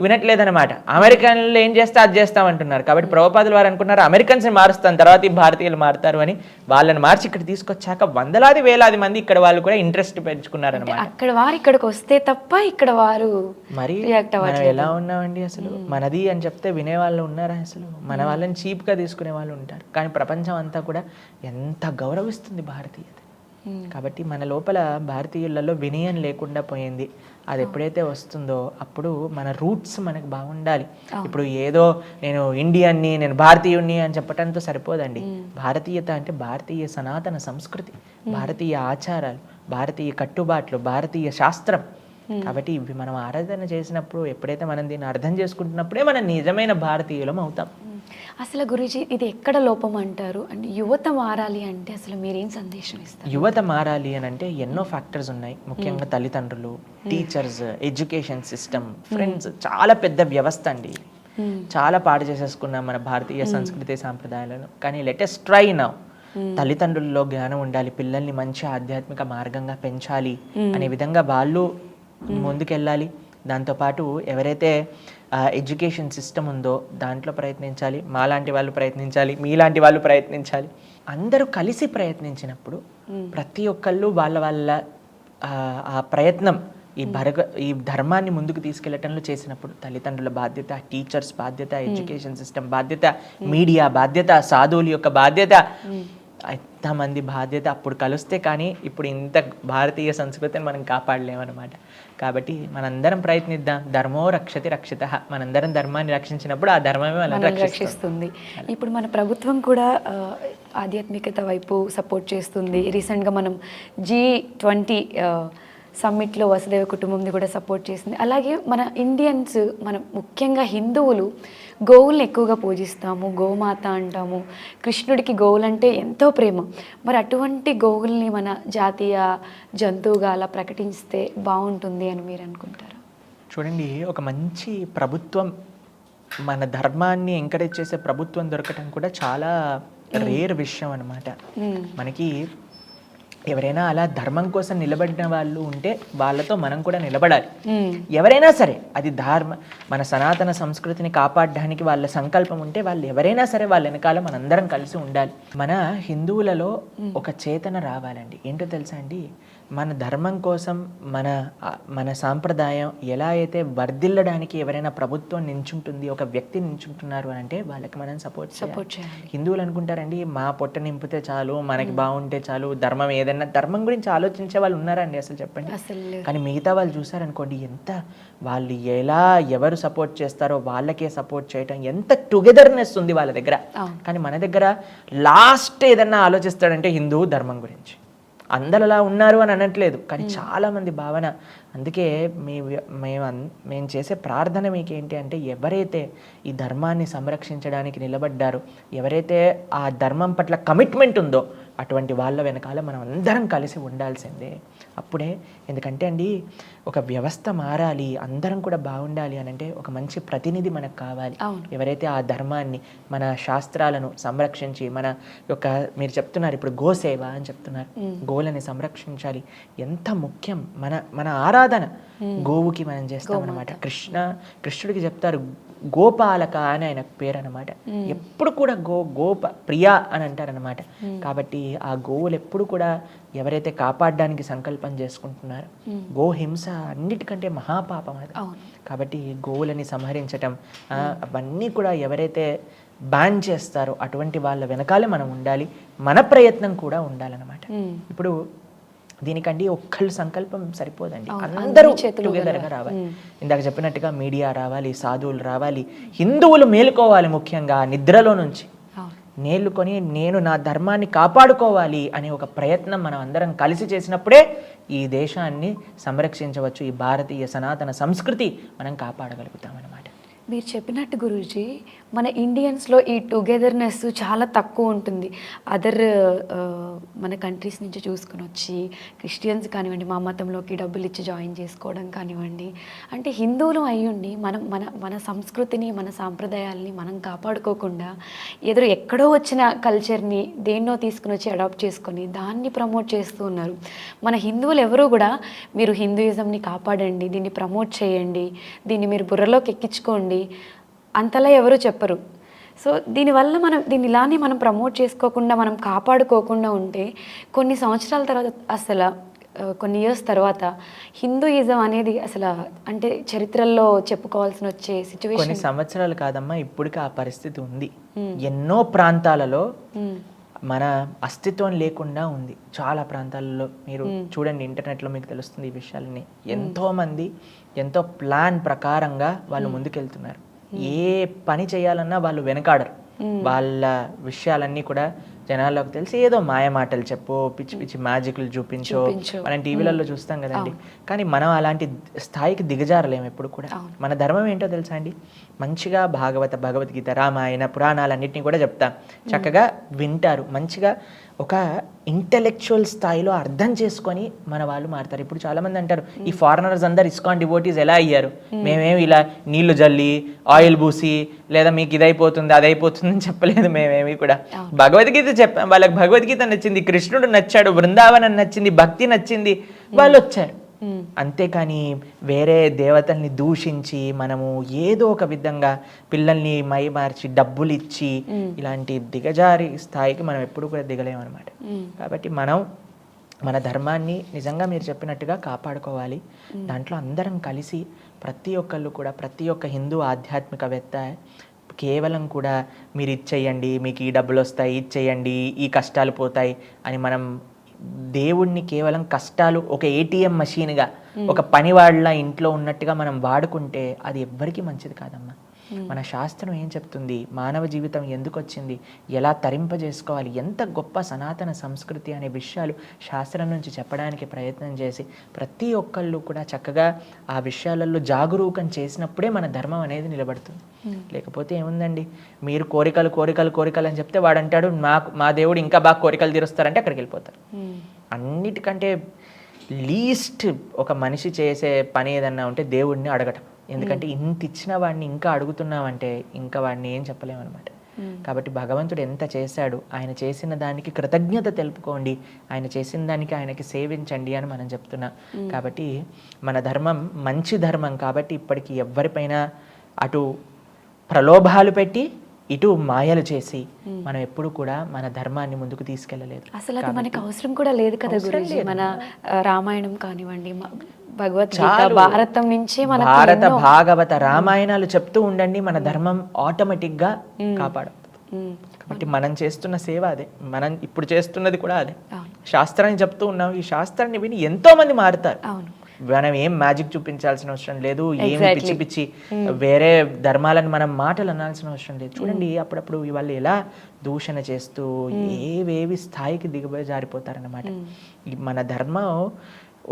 వినట్లేదనమాట. అమెరికన్లు ఏం చేస్తే అది చేస్తామంటున్నారు. కాబట్టి ప్రభుపాదుల వారు అనుకున్నారు అమెరికన్స్ని మారుస్తాను, తర్వాత ఈ భారతీయులు మారుతారు అని. వాళ్ళని మార్చి ఇక్కడ తీసుకొచ్చాక వందలాది వేలాది మంది ఇక్కడ వాళ్ళు కూడా ఇంట్రెస్ట్ పెంచుకున్నారనమాట. అక్కడ వారు ఇక్కడికి వస్తే తప్ప ఇక్కడ వారు మరి మనం ఎలా ఉన్నామండి అసలు? మనది అని చెప్తే వినేవాళ్ళు ఉన్నారా అసలు? మన వాళ్ళని చీప్గా తీసుకునే వాళ్ళు ఉంటారు. కానీ ప్రపంచం అంతా కూడా ఎంత గౌరవిస్తుంది భారతీయత. కాబట్టి మన లోపల భారతీయులలో వినయం లేకుండా పోయింది. అది ఎప్పుడైతే వస్తుందో అప్పుడు మన రూట్స్ మనకు బాగుండాలి. ఇప్పుడు ఏదో నేను ఇండియన్ని, నేను భారతీయుణ్ణి అని చెప్పడంతో సరిపోదండి. భారతీయత అంటే భారతీయ సనాతన సంస్కృతి, భారతీయ ఆచారాలు, భారతీయ కట్టుబాట్లు, భారతీయ శాస్త్రం. కాబట్టి ఇవి మనం ఆరాధన చేసినప్పుడు, ఎప్పుడైతే మనం దీన్ని అర్థం చేసుకుంటున్నప్పుడే మనం నిజమైన భారతీయులం అవుతాం. అసలు గురూజీ, ఇది ఎక్కడ లోపం అంటారు? అంటే యువత మారాలి అంటే అసలు మీరేం సందేశం ఇస్తారు? యువత మారాలి అని అంటే ఎన్నో ఫ్యాక్టర్స్ ఉన్నాయి. ముఖ్యంగా తల్లిదండ్రులు, టీచర్స్, ఎడ్యుకేషన్ సిస్టమ్, ఫ్రెండ్స్, చాలా పెద్ద వ్యవస్థ అండి. చాలా పాడు చేసేసుకున్నాం మన భారతీయ సంస్కృతి సాంప్రదాయాలను. కానీ లెటెస్ట్ ట్రై నౌ. తల్లిదండ్రుల్లో జ్ఞానం ఉండాలి, పిల్లల్ని మంచి ఆధ్యాత్మిక మార్గంగా పెంచాలి అనే విధంగా వాళ్ళు ముందుకెళ్ళాలి. దాంతోపాటు ఎవరైతే ఎడ్యుకేషన్ సిస్టమ్ ఉందో దాంట్లో ప్రయత్నించాలి, మాలాంటి వాళ్ళు ప్రయత్నించాలి, మీలాంటి వాళ్ళు ప్రయత్నించాలి. అందరూ కలిసి ప్రయత్నించినప్పుడు ప్రతి ఒక్కళ్ళు వాళ్ళ ఆ ప్రయత్నం ఈ ధర్మాన్ని ముందుకు తీసుకెళ్లటంలో చేసినప్పుడు తల్లిదండ్రుల బాధ్యత, టీచర్స్ బాధ్యత, ఎడ్యుకేషన్ సిస్టమ్ బాధ్యత, మీడియా బాధ్యత, సాధువుల యొక్క బాధ్యత, ఎంతమంది బాధ్యత అప్పుడు కలిస్తే కానీ ఇప్పుడు ఇంత భారతీయ సంస్కృతిని మనం కాపాడలేమన్నమాట. కాబట్టి మనందరం ప్రయత్నిద్దాం. ధర్మో రక్షతి రక్షిత. మనందరం ధర్మాన్ని రక్షించినప్పుడు ఆ ధర్మమే మనల్ని రక్షిస్తుంది. ఇప్పుడు మన ప్రభుత్వం కూడా ఆధ్యాత్మికత వైపు సపోర్ట్ చేస్తుంది. రీసెంట్గా మనం G20 సమ్మిట్లో వసుదైవ కుటుంబంని కూడా సపోర్ట్ చేసింది. అలాగే మన ఇండియన్స్, మనం ముఖ్యంగా హిందువులు గోవుల్ని ఎక్కువగా పూజిస్తాము, గోమాత అంటాము. కృష్ణుడికి గోవులంటే ఎంతో ప్రేమ. మరి అటువంటి గోవుల్ని మన జాతీయ జంతువుగా అలా ప్రకటిస్తే బాగుంటుంది అని మీరు అనుకుంటారా? చూడండి, ఒక మంచి ప్రభుత్వం, మన ధర్మాన్ని ఎంకరేజ్ చేసే ప్రభుత్వం దొరకటం కూడా చాలా రేర్ విషయం అన్నమాట. మనకి ఎవరైనా అలా ధర్మం కోసం నిలబడిన వాళ్ళు ఉంటే వాళ్ళతో మనం కూడా నిలబడాలి. ఎవరైనా సరే, అది మన సనాతన సంస్కృతిని కాపాడడానికి వాళ్ళ సంకల్పం ఉంటే వాళ్ళు ఎవరైనా సరే వాళ్ళ వెనకాల మనందరం కలిసి ఉండాలి. మన హిందువులలో ఒక చేతన రావాలండి. ఏంటో తెలుసా అండి, మన ధర్మం కోసం మన సాంప్రదాయం ఎలా అయితే వర్ధిల్లడానికి ఎవరైనా ప్రభుత్వం నించుంటుంది, ఒక వ్యక్తి నించుంటున్నారు అని అంటే వాళ్ళకి మనం సపోర్ట్ చేయాలి. హిందువులు అనుకుంటారండి, మా పొట్ట నింపితే చాలు, మనకి బాగుంటే చాలు, ధర్మం ఏదైనా, ధర్మం గురించి ఆలోచించే వాళ్ళు ఉన్నారండి అసలు చెప్పండి? కానీ మిగతా వాళ్ళు చూసారనుకోండి, వాళ్ళు ఎవరు సపోర్ట్ చేస్తారో వాళ్ళకే సపోర్ట్ చేయటం, ఎంత టుగెదర్నెస్ ఉంది వాళ్ళ దగ్గర. కానీ మన దగ్గర లాస్ట్ ఏదన్నా ఆలోచిస్తాడంటే హిందూ ధర్మం గురించి. అందరు అలా ఉన్నారు అని అనట్లేదు, కానీ చాలామంది భావన. అందుకే మేము చేసే ప్రార్థన మీకు ఏంటి అంటే, ఎవరైతే ఈ ధర్మాన్ని సంరక్షించడానికి నిలబడ్డారో, ఎవరైతే ఆ ధర్మం పట్ల కమిట్మెంట్ ఉందో అటువంటి వాళ్ళ వెనకాల మనం అందరం కలిసి ఉండాల్సిందే. అప్పుడే, ఎందుకంటే అండి, ఒక వ్యవస్థ మారాలి, అందరం కూడా బాగుండాలి అని అంటే ఒక మంచి ప్రతినిధి మనకు కావాలి. ఎవరైతే ఆ ధర్మాన్ని, మన శాస్త్రాలను సంరక్షించి, మన యొక్క, మీరు చెప్తున్నారు ఇప్పుడు గోసేవ అని చెప్తున్నారు, గోవులని సంరక్షించాలి, ఎంత ముఖ్యం. మన ఆరాధన గోవుకి మనం చేస్తాం అనమాట. కృష్ణుడికి చెప్తారు గోపాలక అని ఆయన పేరు అనమాట. ఎప్పుడు కూడా గోప ప్రియా అని అంటారనమాట. కాబట్టి ఆ గోవులు ఎప్పుడు కూడా ఎవరైతే కాపాడడానికి సంకల్పం చేసుకుంటున్నారో, గోహింస అన్నిటికంటే మహాపాపం అది. కాబట్టి గోవులని సంహరించటం అవన్నీ కూడా ఎవరైతే బ్యాన్ చేస్తారో అటువంటి వాళ్ళ వెనకాలే మనం ఉండాలి, మన ప్రయత్నం కూడా ఉండాలన్నమాట. ఇప్పుడు దీనికండి ఒక్కళ్ళు సంకల్పం సరిపోదండి, అందరూ టుగెదర్గా రావాలి. ఇందాక చెప్పినట్టుగా మీడియా రావాలి, సాధువులు రావాలి, హిందువులు మేలుకోవాలి. ముఖ్యంగా నిద్రలో నుంచి నేలుకొని నేను నా ధర్మాన్ని కాపాడుకోవాలి అనే ఒక ప్రయత్నం మనం అందరం కలిసి చేసినప్పుడే ఈ దేశాన్ని సంరక్షించవచ్చు. ఈ భారతీయ సనాతన సంస్కృతి మనం కాపాడగలుగుతామన్నమాట. మీరు చెప్పినట్టు గురూజీ, మన ఇండియన్స్లో ఈ టుగెదర్నెస్ చాలా తక్కువ ఉంటుంది. మన కంట్రీస్ నుంచి చూసుకుని వచ్చి క్రిస్టియన్స్ కానివ్వండి, మా మతంలోకి డబ్బులు ఇచ్చి జాయిన్ చేసుకోవడం కానివ్వండి, అంటే హిందువులు అయ్యుండి మన సంస్కృతిని, మన సాంప్రదాయాల్ని మనం కాపాడుకోకుండా ఎక్కడో వచ్చిన కల్చర్ని దేన్నో తీసుకుని వచ్చి అడాప్ట్ చేసుకొని దాన్ని ప్రమోట్ చేస్తూ ఉన్నారు. మన హిందువులు ఎవరూ కూడా మీరు హిందూయిజంని కాపాడండి, దీన్ని ప్రమోట్ చేయండి, దీన్ని మీరు బుర్రలోకి ఎక్కించుకోండి అంతలా ఎవరు చెప్పరు. సో దీనివల్ల దీన్ని ఇలానే మనం ప్రమోట్ చేసుకోకుండా, మనం కాపాడుకోకుండా ఉంటే కొన్ని సంవత్సరాల తర్వాత, అసలు కొన్ని ఇయర్స్ తర్వాత హిందూయిజం అనేది అసలు అంటే చరిత్రలో చెప్పుకోవాల్సిన వచ్చే సిచ్యువేషన్. కొన్ని సంవత్సరాలు కాదమ్మా, ఇప్పటికీ ఆ పరిస్థితి ఉంది. ఎన్నో ప్రాంతాలలో మన అస్తిత్వం లేకుండా ఉంది. చాలా ప్రాంతాలలో మీరు చూడండి, ఇంటర్నెట్లో మీకు తెలుస్తుంది ఈ విషయాలని. ఎంతోమంది ఎంతో ప్లాన్ ప్రకారంగా వాళ్ళు ముందుకెళ్తున్నారు. ఏ పని చేయాలన్నా వాళ్ళు వెనకాడరు. వాళ్ళ విషయాలన్నీ కూడా జనాల్లోకి తెలిసి ఏదో మాయ మాటలు చెప్పు, పిచ్చి పిచ్చి మ్యాజిక్లు చూపించో మనం టీవీలలో చూస్తాం కదండి. కానీ మనం అలాంటి స్థాయికి దిగజారలేము ఎప్పుడు కూడా. మన ధర్మం ఏంటో తెలుసా అండి, మంచిగా భగవద్గీత, రామాయణ, పురాణాలన్నింటినీ కూడా చెప్తాం. చక్కగా వింటారు, మంచిగా ఒక ఇంటెలెక్చువల్ స్థాయిలో అర్థం చేసుకొని మన వాళ్ళు మారుతారు. ఇప్పుడు చాలామంది అంటారు, ఈ ఫారినర్స్ అందరు ఇస్కాన్ డివోటీస్ ఎలా అయ్యారు, మేమేమి ఇలా నీళ్లు జల్లి ఆయిల్ పూసి లేదా మీకు ఇదైపోతుంది అదైపోతుంది అని చెప్పలేదు. మేమేమి కూడా భగవద్గీత చెప్పాం, వాళ్ళకి భగవద్గీత నచ్చింది, కృష్ణుడు నచ్చాడు, బృందావనం నచ్చింది, భక్తి నచ్చింది, వాళ్ళు వచ్చారు. అంతేకాని వేరే దేవతల్ని దూషించి మనము ఏదో ఒక విధంగా పిల్లల్ని మై మార్చి డబ్బులు ఇచ్చి ఇలాంటి దిగజారి స్థాయికి మనం ఎప్పుడు కూడా దిగలేము అనమాట. కాబట్టి మనం మన ధర్మాన్ని నిజంగా మీరు చెప్పినట్టుగా కాపాడుకోవాలి. దాంట్లో అందరం కలిసి ప్రతి ఒక్కళ్ళు కూడా, ప్రతి ఒక్క హిందూ ఆధ్యాత్మికవేత్త కేవలం కూడా మీరు ఇచ్చేయండి, మీకు ఈ డబ్బులు వస్తాయి, ఇచ్చేయండి, ఈ కష్టాలు పోతాయి అని మనం దేవుణ్ణి కేవలం కష్టాలు ఒక ఏటీఎం మషీన్గా, ఒక పనివాళ్ళ ఇంట్లో ఉన్నట్టుగా మనం వాడుకుంటే అది ఎవ్వరికీ మంచిది కాదమ్మా. మన శాస్త్రం ఏం చెప్తుంది, మానవ జీవితం ఎందుకు వచ్చింది, ఎలా తరింపజేసుకోవాలి, ఎంత గొప్ప సనాతన సంస్కృతి అనే విషయాలు శాస్త్రం నుంచి చెప్పడానికి ప్రయత్నం చేసి ప్రతి ఒక్కళ్ళు కూడా చక్కగా ఆ విషయాలలో జాగరూకం చేసినప్పుడే మన ధర్మం అనేది నిలబడుతుంది. లేకపోతే ఏముందండి, మీరు కోరికలు కోరికలు కోరికలు అని చెప్తే వాడు అంటాడు మా దేవుడు ఇంకా బాగా కోరికలు తీరుస్తారంటే అక్కడికి వెళ్ళిపోతారు. అన్నిటికంటే లీస్ట్ ఒక మనిషి చేసే పని ఏదన్నా ఉంటే దేవుడిని అడగటం. ఎందుకంటే ఇంత ఇచ్చిన వాడిని ఇంకా అడుగుతున్నామంటే ఇంకా వాడిని ఏం చెప్పలేమన్నమాట. కాబట్టి భగవంతుడు ఎంత చేశాడు, ఆయన చేసిన దానికి కృతజ్ఞత తెలుపుకోండి, ఆయన చేసిన దానికి ఆయనకి సేవించండి అని మనం చెప్తున్నాం. కాబట్టి మన ధర్మం మంచి ధర్మం కాబట్టి ఇప్పటికీ ఎవరిపైన అటు ప్రలోభాలు పెట్టి ఇటు మాయలు చేసి మనం ఎప్పుడు కూడా మన ధర్మాన్ని ముందుకు తీసుకెళ్ళలేదు. అసలు అది మనకి అవసరం కూడా లేదు కదా గురుజీ. మన రామాయణం కానివ్వండి, భగవద్గీత, భారతం నుంచి మన భారత భాగవత రామాయణాలు చెప్తూ ఉండండి, మన ధర్మం ఆటోమేటిక్ గా కాపాడబడుతుంది. కాబట్టి మనం చేస్తున్న సేవ అదే, మనం ఇప్పుడు చేస్తున్నది కూడా అదే. శాస్త్రాన్ని చెప్తూ ఉన్నాం, ఈ శాస్త్రాన్ని విని ఎంతో మంది మారుతారు. మనం ఏం మ్యాజిక్ చూపించాల్సిన అవసరం లేదు, ఏమి పిచ్చి పిచ్చి వేరే ధర్మాలను మనం మాటలు అనాల్సిన అవసరం లేదు. చూడండి అప్పుడప్పుడు వాళ్ళు ఎలా దూషణ చేస్తూ ఏవేవి స్థాయికి దిగుబడి జారిపోతారన్నమాట. మన ధర్మం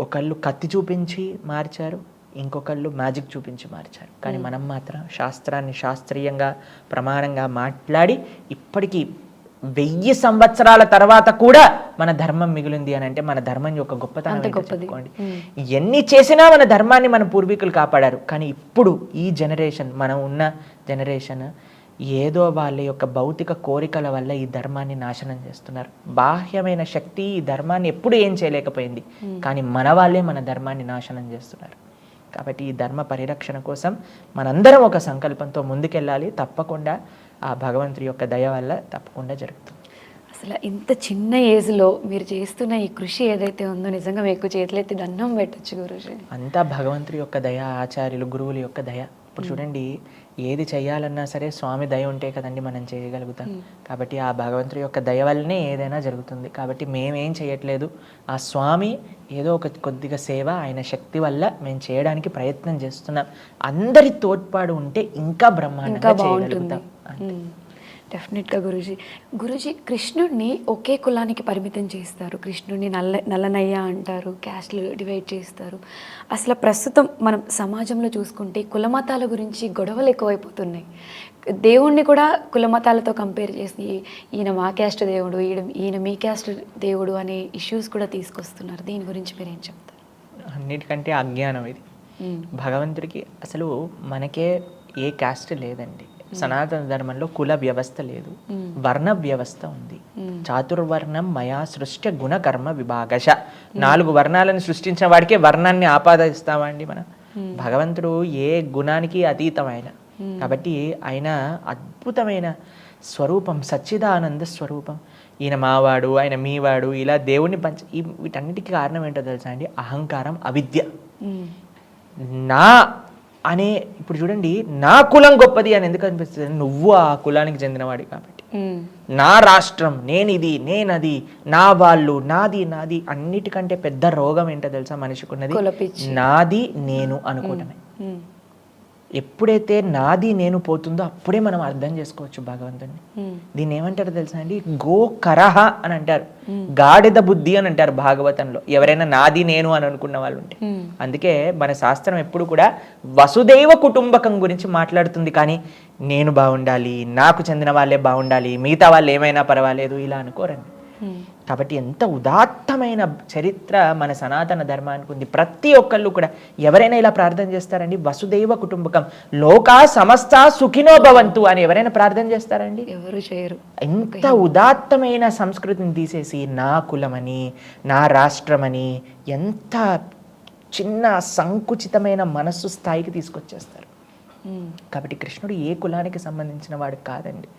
ఒకళ్ళు కత్తి చూపించి మార్చారు, ఇంకొకళ్ళు మ్యాజిక్ చూపించి మార్చారు. కానీ మనం మాత్రం శాస్త్రాన్ని శాస్త్రీయంగా ప్రమాణంగా మాట్లాడి ఇప్పటికీ 1000 సంవత్సరాల తర్వాత కూడా మన ధర్మం మిగిలింది అని అంటే మన ధర్మం యొక్క గొప్పతనం చెప్పుకోండి. ఎన్ని చేసినా మన ధర్మాన్ని మన పూర్వీకులు కాపాడారు. కానీ ఇప్పుడు ఈ జనరేషన్, మనం ఉన్న జనరేషన్ ఏదో వాళ్ళ యొక్క భౌతిక కోరికల వల్ల ఈ ధర్మాన్ని నాశనం చేస్తున్నారు. బాహ్యమైన శక్తి ఈ ధర్మాన్ని ఎప్పుడు ఏం చేయలేకపోయింది, కానీ మన వాళ్ళే మన ధర్మాన్ని నాశనం చేస్తున్నారు. కాబట్టి ఈ ధర్మ పరిరక్షణ కోసం మనందరం ఒక సంకల్పంతో ముందుకెళ్ళాలి. తప్పకుండా ఆ భగవంతుడి యొక్క దయ వల్ల తప్పకుండా జరుగుతుంది. అసలు ఇంత చిన్న ఏజ్లో మీరు చేస్తున్న ఈ కృషి ఏదైతే ఉందో నిజంగా మీకు చేతులెత్తి దండం పెట్టచ్చు గురుజీ. అంతా భగవంతుడి యొక్క దయ, ఆచార్యులు గురువుల యొక్క దయ. ఇప్పుడు చూడండి, ఏది చేయాలన్నా సరే స్వామి దయ ఉంటే కదండి మనం చేయగలుగుతాం. కాబట్టి ఆ భగవంతుడి యొక్క దయ వల్లనే ఏదైనా జరుగుతుంది. కాబట్టి మేమేం చేయట్లేదు, ఆ స్వామి ఏదో ఒక కొద్దిగా సేవ ఆయన శక్తి వల్ల మేము చేయడానికి ప్రయత్నం చేస్తున్నాం. అందరి తోడ్పాటు ఉంటే ఇంకా బ్రహ్మాండంగా చేయగలుగుతాం. డెఫినెట్గా గురూజీ కృష్ణుడిని ఒకే కులానికి పరిమితం చేస్తారు, కృష్ణుడిని నల్లనయ్య అంటారు, క్యాస్ట్లు డివైడ్ చేస్తారు. అసలు ప్రస్తుతం మనం సమాజంలో చూసుకుంటే కులమతాల గురించి గొడవలు ఎక్కువైపోతున్నాయి. దేవుణ్ణి కూడా కులమతాలతో కంపేర్ చేసి ఈయన మా క్యాస్ట్ దేవుడు, ఈయన మీ క్యాస్ట్ దేవుడు అనే ఇష్యూస్ కూడా తీసుకొస్తున్నారు. దీని గురించి మీరు ఏం చెప్తారు? అన్నిటికంటే అజ్ఞానం ఇది. భగవంతుడికి అసలు మనకే ఏ క్యాస్ట్ లేదండి. సనాతన ధర్మంలో కుల వ్యవస్థ లేదు, వర్ణ వ్యవస్థ ఉంది. చాతుర్వర్ణం మయా సృష్టి గుణ కర్మ విభాగశ. 4 వర్ణాలను సృష్టించిన వాడికే వర్ణాన్ని ఆపాదిస్తామండి మనం. భగవంతుడు ఏ గుణానికి అతీతమైన, కాబట్టి ఆయన అద్భుతమైన స్వరూపం, సచ్చిదానంద స్వరూపం. ఈయన మావాడు, ఆయన మీవాడు, ఇలా దేవుణ్ణి వీటన్నిటికీ కారణం ఏంటో తెలుసా అండి? అహంకారం, అవిద్య. నా అనే, ఇప్పుడు చూడండి, నా కులం గొప్పది అని ఎందుకు అనిపిస్తుంది? నువ్వు ఆ కులానికి చెందినవాడి కాబట్టి. నా రాష్ట్రం, నేనిది, నేనది, నా వాళ్ళు, నాది నాది. అన్నిటికంటే పెద్ద రోగం ఏంటో తెలుసా మనిషికున్నది? నాది నేను అనుకోవటమే. ఎప్పుడైతే నాది నేను పోతుందో అప్పుడే మనం అర్థం చేసుకోవచ్చు భగవంతుడిని. దీన్ని ఏమంటారు తెలుసా అండి? గోకరహ అని అంటారు, గాడిద బుద్ధి అని అంటారు భాగవతంలో, ఎవరైనా నాది నేను అని అనుకున్న వాళ్ళు ఉంటే. అందుకే మన శాస్త్రం ఎప్పుడు కూడా వసుదైవ కుటుంబకం గురించి మాట్లాడుతుంది, కానీ నేను బాగుండాలి, నాకు చెందిన వాళ్ళే బాగుండాలి, మిగతా వాళ్ళు ఏమైనా పర్వాలేదు ఇలా అనుకోరండి. కాబట్టి ఎంత ఉదాత్తమైన చరిత్ర మన సనాతన ధర్మానికి ఉంది. ప్రతి ఒక్కళ్ళు కూడా ఎవరైనా ఇలా ప్రార్థన చేస్తారండి? వసుదైవ కుటుంబకం, లోకా సమస్త సుఖినో భవంతు అని ఎవరైనా ప్రార్థన చేస్తారండి? ఎవరు చేయరు. ఎంత ఉదాత్తమైన సంస్కృతిని తీసేసి నా కులమని, నా రాష్ట్రమని, ఎంత చిన్న సంకుచితమైన మనస్సు స్థాయికి తీసుకొచ్చేస్తారు. కాబట్టి కృష్ణుడు ఏ కులానికి సంబంధించిన వాడు కాదండి,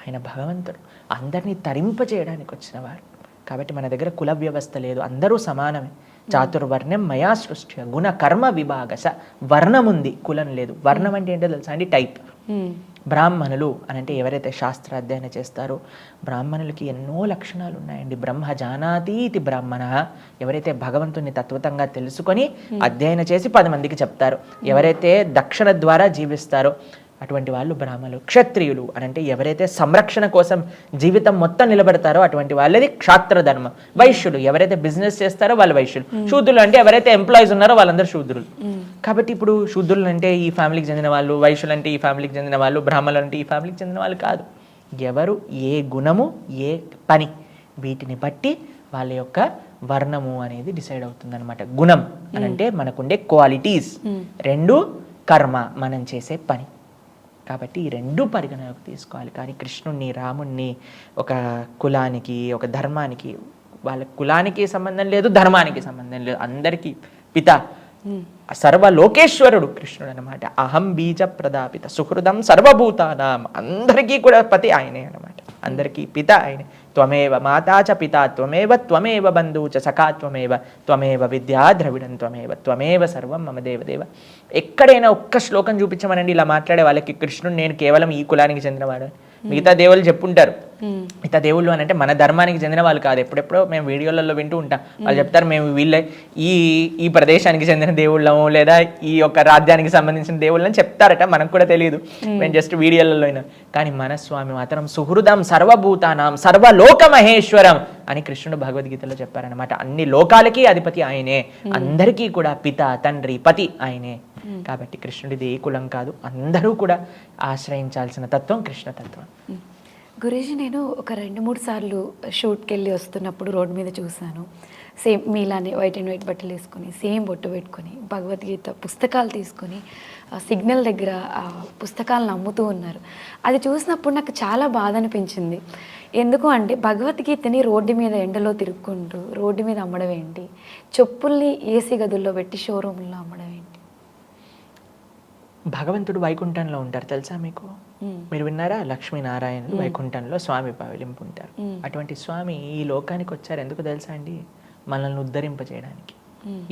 ఆయన భగవంతుడు, అందరినీ తరింపజేయడానికి వచ్చినవాడు. కాబట్టి మన దగ్గర కుల వ్యవస్థ లేదు, అందరూ సమానమే. చాతుర్వర్ణం మయా సృష్టి గుణ కర్మ విభాగశ. వర్ణం ఉంది, కులం లేదు. వర్ణం అంటే ఏంటో తెలుసా అండి? టైప్. బ్రాహ్మణులు అని అంటే ఎవరైతే శాస్త్ర అధ్యయనం చేస్తారో బ్రాహ్మణులకి ఎన్నో లక్షణాలు ఉన్నాయండి. బ్రహ్మ జానాతి ఇది బ్రాహ్మణ, ఎవరైతే భగవంతుని తత్వతంగా తెలుసుకొని అధ్యయనం చేసి 10 మందికి చెప్తారో, ఎవరైతే దక్షిణ ద్వారా జీవిస్తారో అటువంటి వాళ్ళు బ్రాహ్మణులు. క్షత్రియులు అని అంటే ఎవరైతే సంరక్షణ కోసం జీవితం మొత్తం నిలబడతారో అటువంటి వాళ్ళది క్షాత్ర ధర్మం. వైశ్యులు ఎవరైతే బిజినెస్ చేస్తారో వాళ్ళు వైశ్యులు. శూద్రులు అంటే ఎవరైతే ఎంప్లాయీస్ ఉన్నారో వాళ్ళందరూ శూద్రులు. కాబట్టి ఇప్పుడు శూద్రులు అంటే ఈ ఫ్యామిలీకి చెందిన వాళ్ళు, వైశ్యులు అంటే ఈ ఫ్యామిలీకి చెందిన వాళ్ళు, బ్రాహ్మణులు అంటే ఈ ఫ్యామిలీకి చెందిన వాళ్ళు కాదు. ఎవరు ఏ గుణము ఏ పని వీటిని బట్టి వాళ్ళ యొక్క వర్ణము అనేది డిసైడ్ అవుతుంది అనమాట. గుణం అని అంటే మనకుండే క్వాలిటీస్, 2 కర్మ మనం చేసే పని. కాబట్టి ఈ 2 పరిగణలోకి తీసుకోవాలి. కానీ కృష్ణుణ్ణి రాముణ్ణి ఒక కులానికి ఒక ధర్మానికి, వాళ్ళ కులానికి సంబంధం లేదు, ధర్మానికి సంబంధం లేదు, అందరికీ పిత సర్వలోకేశ్వరుడు కృష్ణుడు అనమాట. అహం బీజ ప్రదాపిత సుహృదం సర్వభూతానాం, అందరికీ కూడా పతి ఆయనే అనమాట, అందరికీ పిత ఆయనే. త్వమేవ మాతా చ పితా త్వమేవ త్వమేవ బంధువు చ సఖా త్వమేవ త్వమేవ విద్యా ద్రవిడం త్వమేవ త్వమేవ సర్వం మమ దేవదేవ. ఎక్కడైనా ఒక్క శ్లోకం చూపించమనండి ఇలా మాట్లాడే వాళ్ళకి, కృష్ణుడు నేను కేవలం ఈ కులానికి చెందినవాడు. మిగతా దేవుళ్ళు చెప్పుంటారు, మిగతా దేవుళ్ళు అని అంటే మన ధర్మానికి చెందిన వాళ్ళు కాదు. ఎప్పుడెప్పుడో మేము వీడియోలలో వింటూ ఉంటాం, వాళ్ళు చెప్తారు మేము వీళ్ళ ఈ ప్రదేశానికి చెందిన దేవుళ్ళము లేదా ఈ యొక్క రాజ్యానికి సంబంధించిన దేవుళ్ళని చెప్తారట, మనకు కూడా తెలియదు, మేము జస్ట్ వీడియోలలో అయినా. కానీ మన స్వామి మాత్రం సుహృదం సర్వభూతానాం సర్వలోక మహేశ్వరం అని కృష్ణుడు భగవద్గీతలో చెప్పారనమాట. అన్ని లోకాలకి అధిపతి ఆయనే, అందరికీ కూడా పిత తండ్రి పతి ఆయనే. కాబట్టి కృష్ణుడిది ఏ కులం కాదు, అందరూ కూడా ఆశ్రయించాల్సిన తత్వం కృష్ణతత్వం. గురూజీ, నేను ఒక 2-3 సార్లు షూట్కి వెళ్ళి వస్తున్నప్పుడు రోడ్డు మీద చూశాను, సేమ్ మీలానే వైట్ అండ్ వైట్ బట్టలు వేసుకొని సేమ్ బొట్టు పెట్టుకొని భగవద్గీత పుస్తకాలు తీసుకొని సిగ్నల్ దగ్గర ఆ పుస్తకాలను అమ్ముతూ ఉన్నారు. అది చూసినప్పుడు నాకు చాలా బాధ అనిపించింది. ఎందుకు అంటే భగవద్గీతని రోడ్డు మీద ఎండలో తిరుక్కుంటూ రోడ్డు మీద అమ్మడం ఏంటి, చెప్పుల్ని ఏసీ గదుల్లో పెట్టి షోరూంలో అమ్మడం ఏంటి? భగవంతుడు వైకుంఠంలో ఉంటారు తెలుసా మీకు? మీరు విన్నారా? లక్ష్మీనారాయణులు వైకుంఠంలో స్వామి పవలింపు ఉంటారు. అటువంటి స్వామి ఈ లోకానికి వచ్చారు ఎందుకు తెలుసా అండి? మనల్ని ఉద్ధరింపజేయడానికి.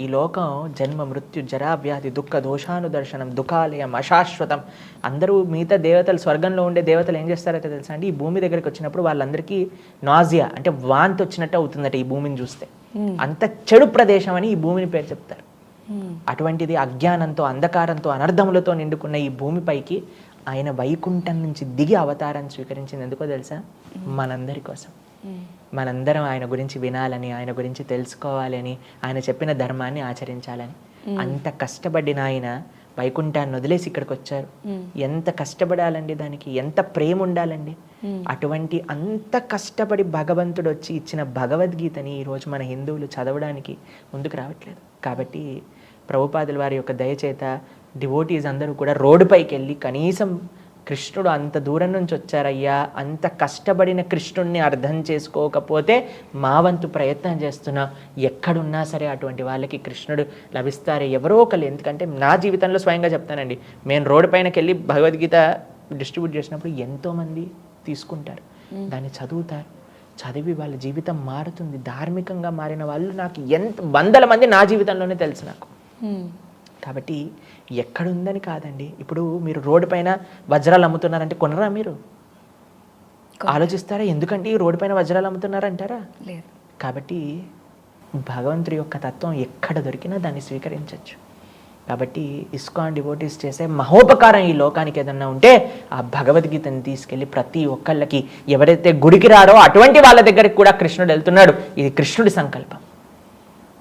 ఈ లోకం జన్మ మృత్యు జరా వ్యాధి దుఃఖ దోషానుదర్శనం దుఃఖాలయం అశాశ్వతం. అందరూ మిగతా దేవతలు, స్వర్గంలో ఉండే దేవతలు ఏం చేస్తారైతే తెలుసా అండి? ఈ భూమి దగ్గరికి వచ్చినప్పుడు వాళ్ళందరికీ నాజియా అంటే వాంతి వచ్చినట్టు అవుతుందట ఈ భూమిని చూస్తే. అంత చెడు ప్రదేశం అని ఈ భూమిని పేరు చెప్తారు. అటువంటిది అజ్ఞానంతో అంధకారంతో అనర్థములతో నిండుకున్న ఈ భూమిపైకి ఆయన వైకుంఠం నుంచి దిగి అవతారం స్వీకరించింది ఎందుకో తెలుసా? మనందరి కోసం. మనందరం ఆయన గురించి వినాలని, ఆయన గురించి తెలుసుకోవాలని, ఆయన చెప్పిన ధర్మాన్ని ఆచరించాలని. అంత కష్టపడిన ఆయన వైకుంఠాన్ని వదిలేసి ఇక్కడికి వచ్చారు. ఎంత కష్టపడాలండి దానికి, ఎంత ప్రేమ ఉండాలండి. అటువంటి అంత కష్టపడి భగవంతుడు వచ్చి ఇచ్చిన భగవద్గీతని ఈరోజు మన హిందువులు చదవడానికి ముందుకు రావట్లేదు. కాబట్టి ప్రభుపాదుల వారి యొక్క దయచేత డివోటీస్ అందరూ కూడా రోడ్డుపైకి వెళ్ళి కనీసం కృష్ణుడు అంత దూరం నుంచి వచ్చారయ్యా, అంత కష్టపడిన కృష్ణుడిని అర్థం చేసుకోకపోతే మా వంతు ప్రయత్నం చేస్తున్నా, ఎక్కడున్నా సరే అటువంటి వాళ్ళకి కృష్ణుడు లభిస్తారు ఎవరో ఒకళ్ళు. ఎందుకంటే నా జీవితంలో స్వయంగా చెప్తానండి, మేము రోడ్డు పైనకి వెళ్ళి భగవద్గీత డిస్ట్రిబ్యూట్ చేసినప్పుడు ఎంతోమంది తీసుకుంటారు, దాన్ని చదువుతారు, చదివి వాళ్ళ జీవితం మారుతుంది. ధార్మికంగా మారిన వాళ్ళు నాకు వందల మంది నా జీవితంలోనే తెలుసు నాకు. కాబట్టి ఎక్కడుందని కాదండి. ఇప్పుడు మీరు రోడ్డు పైన వజ్రాలు అమ్ముతున్నారంటే కొనరా? మీరు ఆలోచిస్తారా ఎందుకంటే ఈ రోడ్డు పైన వజ్రాలు అమ్ముతున్నారంటారా? లేదు. కాబట్టి భగవంతుడి యొక్క తత్వం ఎక్కడ దొరికినా దాన్ని స్వీకరించవచ్చు. కాబట్టి ఇస్కాన్ డివోటీస్ చేసే మహోపకారం ఈ లోకానికి ఏదన్నా ఉంటే ఆ భగవద్గీతని తీసుకెళ్ళి ప్రతి ఒక్కళ్ళకి, ఎవరైతే గుడికి రారో అటువంటి వాళ్ళ దగ్గరికి కూడా కృష్ణుడు వెళ్తున్నాడు. ఇది కృష్ణుడి సంకల్పం.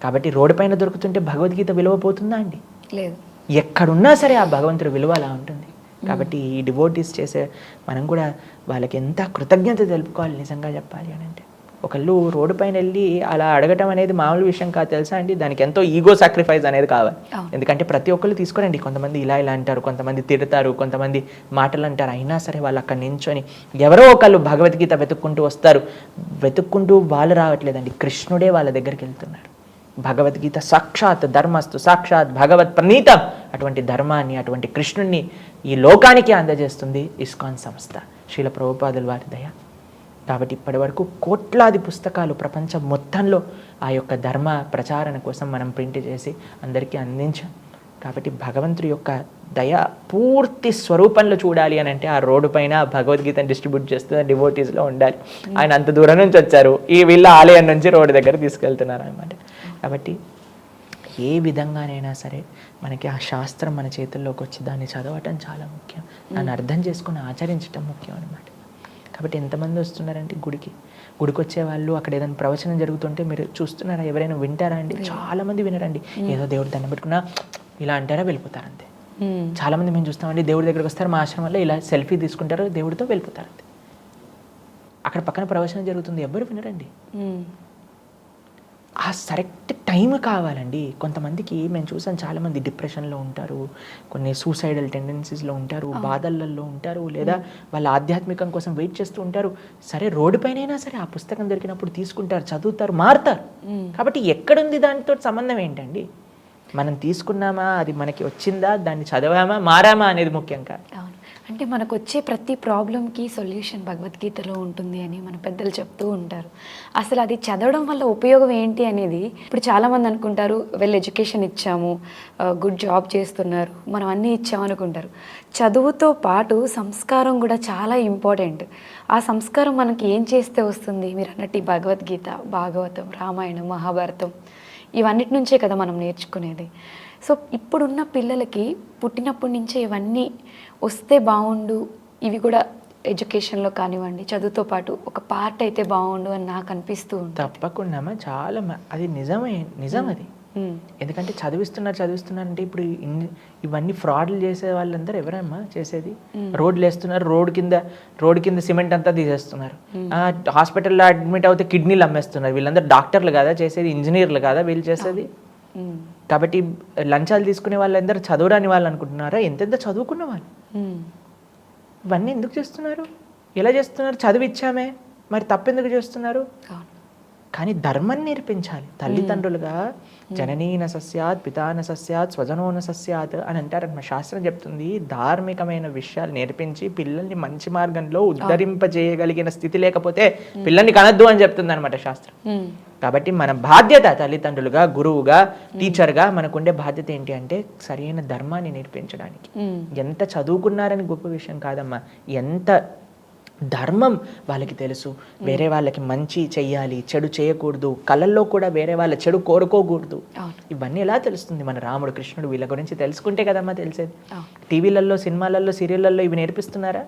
కాబట్టి రోడ్డు పైన దొరుకుతుంటే భగవద్గీత విలువ పోతుందా అండి? లేదు. ఎక్కడున్నా సరే ఆ భగవంతుడి విలువ అలా ఉంటుంది. కాబట్టి ఈ డివోటీస్ చేసే మనం కూడా వాళ్ళకి ఎంత కృతజ్ఞత తెలుపుకోవాలి నిజంగా చెప్పాలి అని అంటే. ఒకళ్ళు రోడ్డు పైన వెళ్ళి అలా అడగటం అనేది మామూలు విషయం కాదు తెలుసా అండి. దానికి ఎంతో ఈగో సాక్రిఫైస్ అనేది కావాలి. ఎందుకంటే ప్రతి ఒక్కళ్ళు తీసుకోరండి. కొంతమంది ఇలా అంటారు, కొంతమంది తిడతారు, కొంతమంది మాటలు అంటారు. అయినా సరే వాళ్ళు అక్కడ నించొని ఎవరో ఒకళ్ళు భగవద్గీత వెతుక్కుంటూ వస్తారు. వెతుక్కుంటూ వాళ్ళు రావట్లేదండి, కృష్ణుడే వాళ్ళ దగ్గరికి వెళ్తున్నాడు. భగవద్గీత సాక్షాత్ ధర్మస్తు సాక్షాత్ భగవత్ ప్రణీతం. అటువంటి ధర్మాన్ని, అటువంటి కృష్ణుణ్ణి ఈ లోకానికి అందజేస్తుంది ఇస్కాన్ సంస్థ, శ్రీల ప్రభుపాదుల వారి దయ. కాబట్టి ఇప్పటి వరకు కోట్లాది పుస్తకాలు ప్రపంచం మొత్తంలో ఆ యొక్క ధర్మ ప్రచారణ కోసం మనం ప్రింట్ చేసి అందరికీ అందించాం. కాబట్టి భగవంతుడి యొక్క దయ పూర్తి స్వరూపంలో చూడాలి అని అంటే ఆ రోడ్డు పైన భగవద్గీతను డిస్ట్రిబ్యూట్ చేస్తున్న డివోటీస్లో ఉండాలి. ఆయన అంత దూరం నుంచి వచ్చారు, ఈ వీళ్ళ ఆలయం నుంచి రోడ్డు దగ్గర తీసుకెళ్తున్నారు అనమాట. కాబట్టి ఏ విధంగానైనా సరే మనకి ఆ శాస్త్రం మన చేతుల్లోకి వచ్చి దాన్ని చదవటం చాలా ముఖ్యం, దాన్ని అర్థం చేసుకుని ఆచరించటం ముఖ్యం అనమాట. కాబట్టి ఎంతమంది వస్తున్నారంటే గుడికి వచ్చే వాళ్ళు అక్కడ ఏదైనా ప్రవచనం జరుగుతుంటే మీరు చూస్తున్నారా, ఎవరైనా వింటారా అండి? చాలామంది వినరండి. ఏదో దేవుడు దండం పెట్టుకున్నా ఇలా అంటారా, వెళ్ళిపోతారు అంతే. చాలామంది మేము చూస్తామండి, దేవుడి దగ్గరికి వస్తారు, మా ఆశ్రమంలో ఇలా సెల్ఫీ తీసుకుంటారు, దేవుడితో వెళ్ళిపోతారు అంతే. అక్కడ పక్కన ప్రవచనం జరుగుతుంది, ఎవ్వరు వినరండి. ఆ కరెక్ట్ టైం కావాలండి. కొంతమందికి మేము చూసాం, చాలామంది డిప్రెషన్లో ఉంటారు, కొన్ని సూసైడల్ టెండెన్సీస్లో ఉంటారు, బాధలలో ఉంటారు, లేదా వాళ్ళ ఆధ్యాత్మికం కోసం వెయిట్ చేస్తూ ఉంటారు. సరే రోడ్డు పైన సరే ఆ పుస్తకం దొరికినప్పుడు తీసుకుంటారు, చదువుతారు, మారుతారు. కాబట్టి ఎక్కడుంది దానితో సంబంధం ఏంటండి? మనం తీసుకున్నామా, అది మనకి వచ్చిందా, దాన్ని చదివామా, మారామా అనేది ముఖ్యం కాదు. అవును, అంటే మనకు వచ్చే ప్రతి ప్రాబ్లంకి సొల్యూషన్ భగవద్గీతలో ఉంటుంది అని మన పెద్దలు చెప్తూ ఉంటారు. అసలు అది చదవడం వల్ల ఉపయోగం ఏంటి అనేది ఇప్పుడు చాలామంది అనుకుంటారు, వెల్ ఎడ్యుకేషన్ ఇచ్చాము, గుడ్ జాబ్ చేస్తున్నారు, మనం అన్నీ ఇచ్చామనుకుంటారు. చదువుతో పాటు సంస్కారం కూడా చాలా ఇంపార్టెంట్. ఆ సంస్కారం మనకి ఏం చేస్తే వస్తుంది? మీరు అన్నట్టు భగవద్గీత, భాగవతం, రామాయణం, మహాభారతం ఇవన్నిటి నుంచే కదా మనం నేర్చుకునేది. సో ఇప్పుడున్న పిల్లలకి పుట్టినప్పటి నుంచే ఇవన్నీ వస్తే బాగుండు, ఇవి కూడా ఎడ్యుకేషన్లో కానివ్వండి చదువుతో పాటు ఒక పార్ట్ అయితే బాగుండు అని నాకు అనిపిస్తూ ఉంటుంది. తప్పకుండా చాలా అది నిజం అది. ఎందుకంటే చదివిస్తున్నారు అంటే ఇప్పుడు ఇవన్నీ ఫ్రాడ్లు చేసే వాళ్ళందరూ ఎవరమ్మా చేసేది? రోడ్లు వేస్తున్నారు, రోడ్ కింద సిమెంట్ అంతా తీసేస్తున్నారు, హాస్పిటల్లో అడ్మిట్ అవుతే కిడ్నీలు అమ్మేస్తున్నారు. వీళ్ళందరూ డాక్టర్లు కదా చేసేది, ఇంజనీర్లు కదా వీళ్ళు చేసేది. కాబట్టి లంచాలు తీసుకునే వాళ్ళందరూ చదువురాని వాళ్ళు అనుకుంటున్నారా? ఎంతెంత చదువుకున్న వాళ్ళు ఇవన్నీ ఎందుకు చేస్తున్నారు? ఎలా చేస్తున్నారు? చదివిచ్చామే, మరి తప్పెందుకు చేస్తున్నారు? కానీ ధర్మం నేర్పించాలి. తల్లిదండ్రులుగా జననీన సస్యాత్ పితాన సస్యాత్ స్వజనోన సస్యాత్ అని అంటారన్నమాట. శాస్త్రం చెప్తుంది, ధార్మికమైన విషయాలు నేర్పించి పిల్లల్ని మంచి మార్గంలో ఉద్ధరింపజేయగలిగిన స్థితి లేకపోతే పిల్లల్ని కనద్దు అని చెప్తుంది అనమాట శాస్త్రం. కాబట్టి మన బాధ్యత తల్లిదండ్రులుగా, గురువుగా, టీచర్గా మనకుండే బాధ్యత ఏంటి అంటే సరైన ధర్మాన్ని నేర్పించడానికి. ఎంత చదువుకున్నారని గొప్ప విషయం కాదమ్మా, ఎంత ధర్మం వాళ్ళకి తెలుసు. వేరే వాళ్ళకి మంచి చెయ్యాలి, చెడు చేయకూడదు, కళల్లో కూడా వేరే వాళ్ళ చెడు కోరుకోకూడదు. ఇవన్నీ ఎలా తెలుస్తుంది? మన రాముడు, కృష్ణుడు వీళ్ళ గురించి తెలుసుకుంటే కదమ్మా తెలిసేది. టీవీలలో, సినిమాలలో, సీరియళ్ళల్లో ఇవి నేర్పిస్తున్నారా?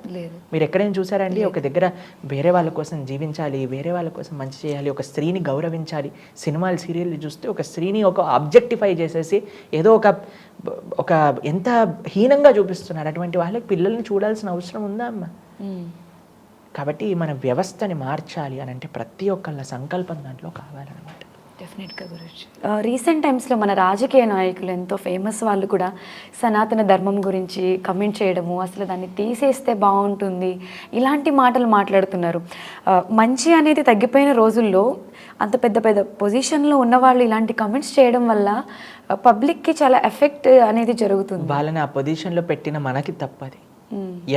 మీరు ఎక్కడైనా చూసారండి? ఒక దగ్గర వేరే వాళ్ళ కోసం జీవించాలి, వేరే వాళ్ళ కోసం మంచి చేయాలి, ఒక స్త్రీని గౌరవించాలి. సినిమాలు, సీరియళ్ళు చూస్తే ఒక స్త్రీని ఒక ఆబ్జెక్టిఫై చేసేసి ఏదో ఒక ఎంత హీనంగా చూపిస్తున్నారు. అటువంటి వాళ్ళకి పిల్లల్ని చూడాల్సిన అవసరం ఉందా అమ్మ? కాబట్టి మన వ్యవస్థని మార్చాలి అని అంటే ప్రతి ఒక్కళ్ళ సంకల్పం దాంట్లో కావాలన్నమాట. డెఫినెట్గా గురించి రీసెంట్ టైమ్స్లో మన రాజకీయ నాయకులు, ఎంతో ఫేమస్ వాళ్ళు కూడా సనాతన ధర్మం గురించి కమెంట్ చేయడము, అసలు దాన్ని తీసేస్తే బాగుంటుంది ఇలాంటి మాటలు మాట్లాడుతున్నారు. మంచి అనేది తగ్గిపోయిన రోజుల్లో అంత పెద్ద పెద్ద పొజిషన్లో ఉన్న వాళ్ళు ఇలాంటి కమెంట్స్ చేయడం వల్ల పబ్లిక్కి చాలా ఎఫెక్ట్ అనేది జరుగుతుంది. వాళ్ళని ఆ పొజిషన్లో పెట్టిన మనకి తప్పది.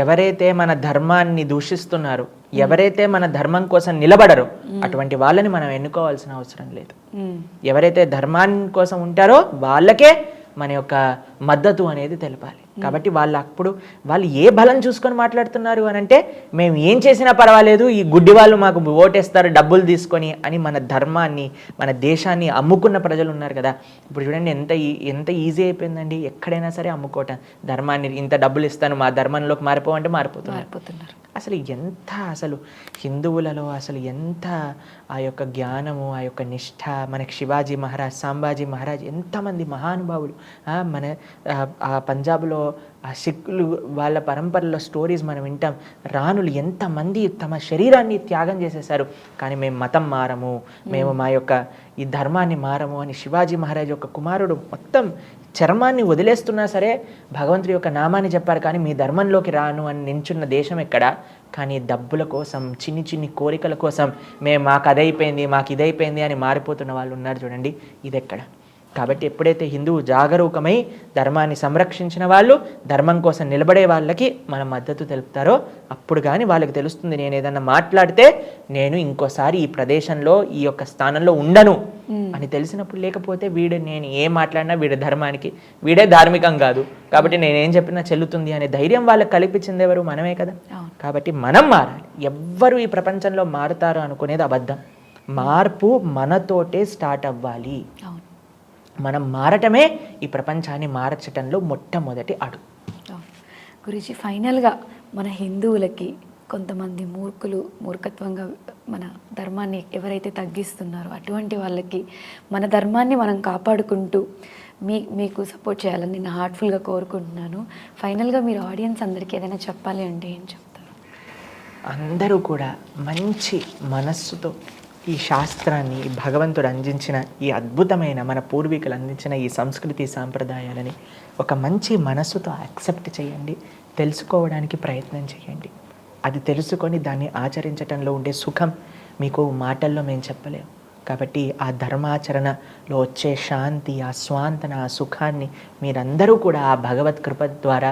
ఎవరైతే మన ధర్మాన్ని దూషిస్తున్నారో, ఎవరైతే మన ధర్మం కోసం నిలబడరో అటువంటి వాళ్ళని మనం ఎన్నుకోవాల్సిన అవసరం లేదు. ఎవరైతే ధర్మాన్ని కోసం ఉంటారో వాళ్ళకే మన యొక్క మద్దతు అనేది తెలపాలి. కాబట్టి వాళ్ళు ఏ బలం చూసుకొని మాట్లాడుతున్నారు అని అంటే మేము ఏం చేసినా పర్వాలేదు, ఈ గుడ్డి వాళ్ళు మాకు ఓటేస్తారు డబ్బులు తీసుకొని అని మన ధర్మాన్ని, మన దేశాన్ని అమ్ముకున్న ప్రజలు ఉన్నారు కదా. ఇప్పుడు చూడండి ఎంత ఈజీ అయిపోయిందండి, ఎక్కడైనా సరే అమ్ముకోవటం. ధర్మాన్ని ఇంత డబ్బులు ఇస్తాను, మా ధర్మంలోకి మారిపోవంటే మారిపోతున్నారు. అసలు హిందువులలో అసలు ఎంత ఆ యొక్క జ్ఞానము, ఆ యొక్క నిష్ఠ, మనకి శివాజీ మహారాజ్, సాంబాజీ మహారాజ్, ఎంతమంది మహానుభావులు. మన ఆ పంజాబ్లో ఆ సిక్కులు వాళ్ళ పరంపరలో స్టోరీస్ మనం వింటాం. రాణులు ఎంతమంది తమ శరీరాన్ని త్యాగం చేసేశారు, కానీ మేము మతం మారము, మేము మా యొక్క ఈ ధర్మాన్ని మారము అని శివాజీ మహారాజ్ యొక్క కుమారుడు మొత్తం చర్మాన్ని వదిలేస్తున్నా సరే భగవంతుడి యొక్క నామాన్ని చెప్పారు, కానీ మీ ధర్మంలోకి రాను అని నించున్న దేశం ఎక్కడ? కానీ డబ్బుల కోసం, చిన్ని కోరికల కోసం మాకు అదైపోయింది, మాకు ఇదైపోయింది అని మారిపోతున్న వాళ్ళు ఉన్నారు చూడండి. ఇది ఎక్కడ? కాబట్టి ఎప్పుడైతే హిందువు జాగరూకమై ధర్మాన్ని సంరక్షించిన వాళ్ళు, ధర్మం కోసం నిలబడే వాళ్ళకి మనం మద్దతు తెలుపుతారో అప్పుడు కానీ వాళ్ళకి తెలుస్తుంది, నేను ఏదన్నా మాట్లాడితే నేను ఇంకోసారి ఈ ప్రదేశంలో ఈ యొక్క స్థానంలో ఉండను అని తెలిసినప్పుడు. లేకపోతే నేను ఏం మాట్లాడినా వీడి ధర్మానికి వీడే ధార్మికం కాదు కాబట్టి నేనేం చెప్పినా చెల్లుతుంది అనే ధైర్యం వాళ్ళకి కల్పించింది ఎవరు? మనమే కదా. కాబట్టి మనం మారాలి. ఎవ్వరు ఈ ప్రపంచంలో మారుతారు అనుకునేది అబద్ధం. మార్పు మనతోటే స్టార్ట్ అవ్వాలి. మనం మారటమే ఈ ప్రపంచాన్ని మార్చటంలో మొట్టమొదటి అడుగు. గురూజీ, ఫైనల్గా మన హిందువులకి కొంతమంది మూర్ఖత్వంగా మన ధర్మాన్ని ఎవరైతే తగ్గిస్తున్నారో అటువంటి వాళ్ళకి మన ధర్మాన్ని మనం కాపాడుకుంటూ మీకు సపోర్ట్ చేయాలని నేను హార్ట్ఫుల్గా కోరుకుంటున్నాను. ఫైనల్గా మీరు ఆడియన్స్ అందరికీ ఏదైనా చెప్పాలి అంటే ఏం చెప్తారు? అందరూ కూడా మంచి మనస్సుతో ఈ శాస్త్రాన్ని, భగవంతుడు అందించిన ఈ అద్భుతమైన మన పూర్వీకులు అందించిన ఈ సంస్కృతి సాంప్రదాయాలని ఒక మంచి మనస్సుతో యాక్సెప్ట్ చేయండి, తెలుసుకోవడానికి ప్రయత్నం చేయండి. అది తెలుసుకొని దాన్ని ఆచరించటంలో ఉండే సుఖం మీకు మాటల్లో మేము చెప్పలేము. కాబట్టి ఆ ధర్మాచరణలో వచ్చే శాంతి, ఆ స్వాంతన, ఆ సుఖాన్ని మీరందరూ కూడా ఆ భగవత్ కృప ద్వారా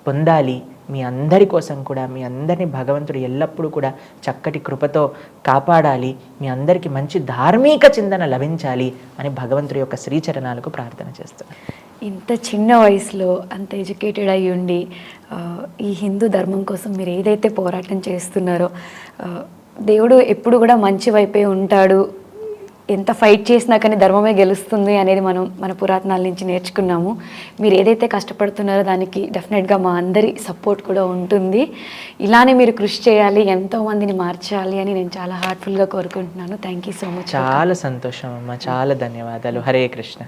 పొందాలి. మీ అందరి కోసం కూడా మీ అందరినీ భగవంతుడు ఎల్లప్పుడూ కూడా చక్కటి కృపతో కాపాడాలి. మీ అందరికీ మంచి ధార్మిక చింతన లభించాలి అని భగవంతుడి యొక్క శ్రీచరణాలకు ప్రార్థన చేస్తున్నాను. ఇంత చిన్న వయసులో అంత ఎడ్యుకేటెడ్ అయ్యి ఉండి ఈ హిందూ ధర్మం కోసం మీరు ఏదైతే పోరాటం చేస్తున్నారో దేవుడు ఎప్పుడు కూడా మంచి వైపే ఉంటాడు, ఎంత ఫైట్ చేసినా కానీ ధర్మమే గెలుస్తుంది అనేది మనం మన పురాతనాల నుంచి నేర్చుకున్నాము. మీరు ఏదైతే కష్టపడుతున్నారో దానికి డెఫినెట్గా మా అందరి సపోర్ట్ కూడా ఉంటుంది. ఇలానే మీరు కృషి చేయాలి, ఎంతోమందిని మార్చాలి అని నేను చాలా హార్ట్ఫుల్గా కోరుకుంటున్నాను. Thank you so much. చాలా సంతోషం అమ్మ, చాలా ధన్యవాదాలు. హరే కృష్ణ.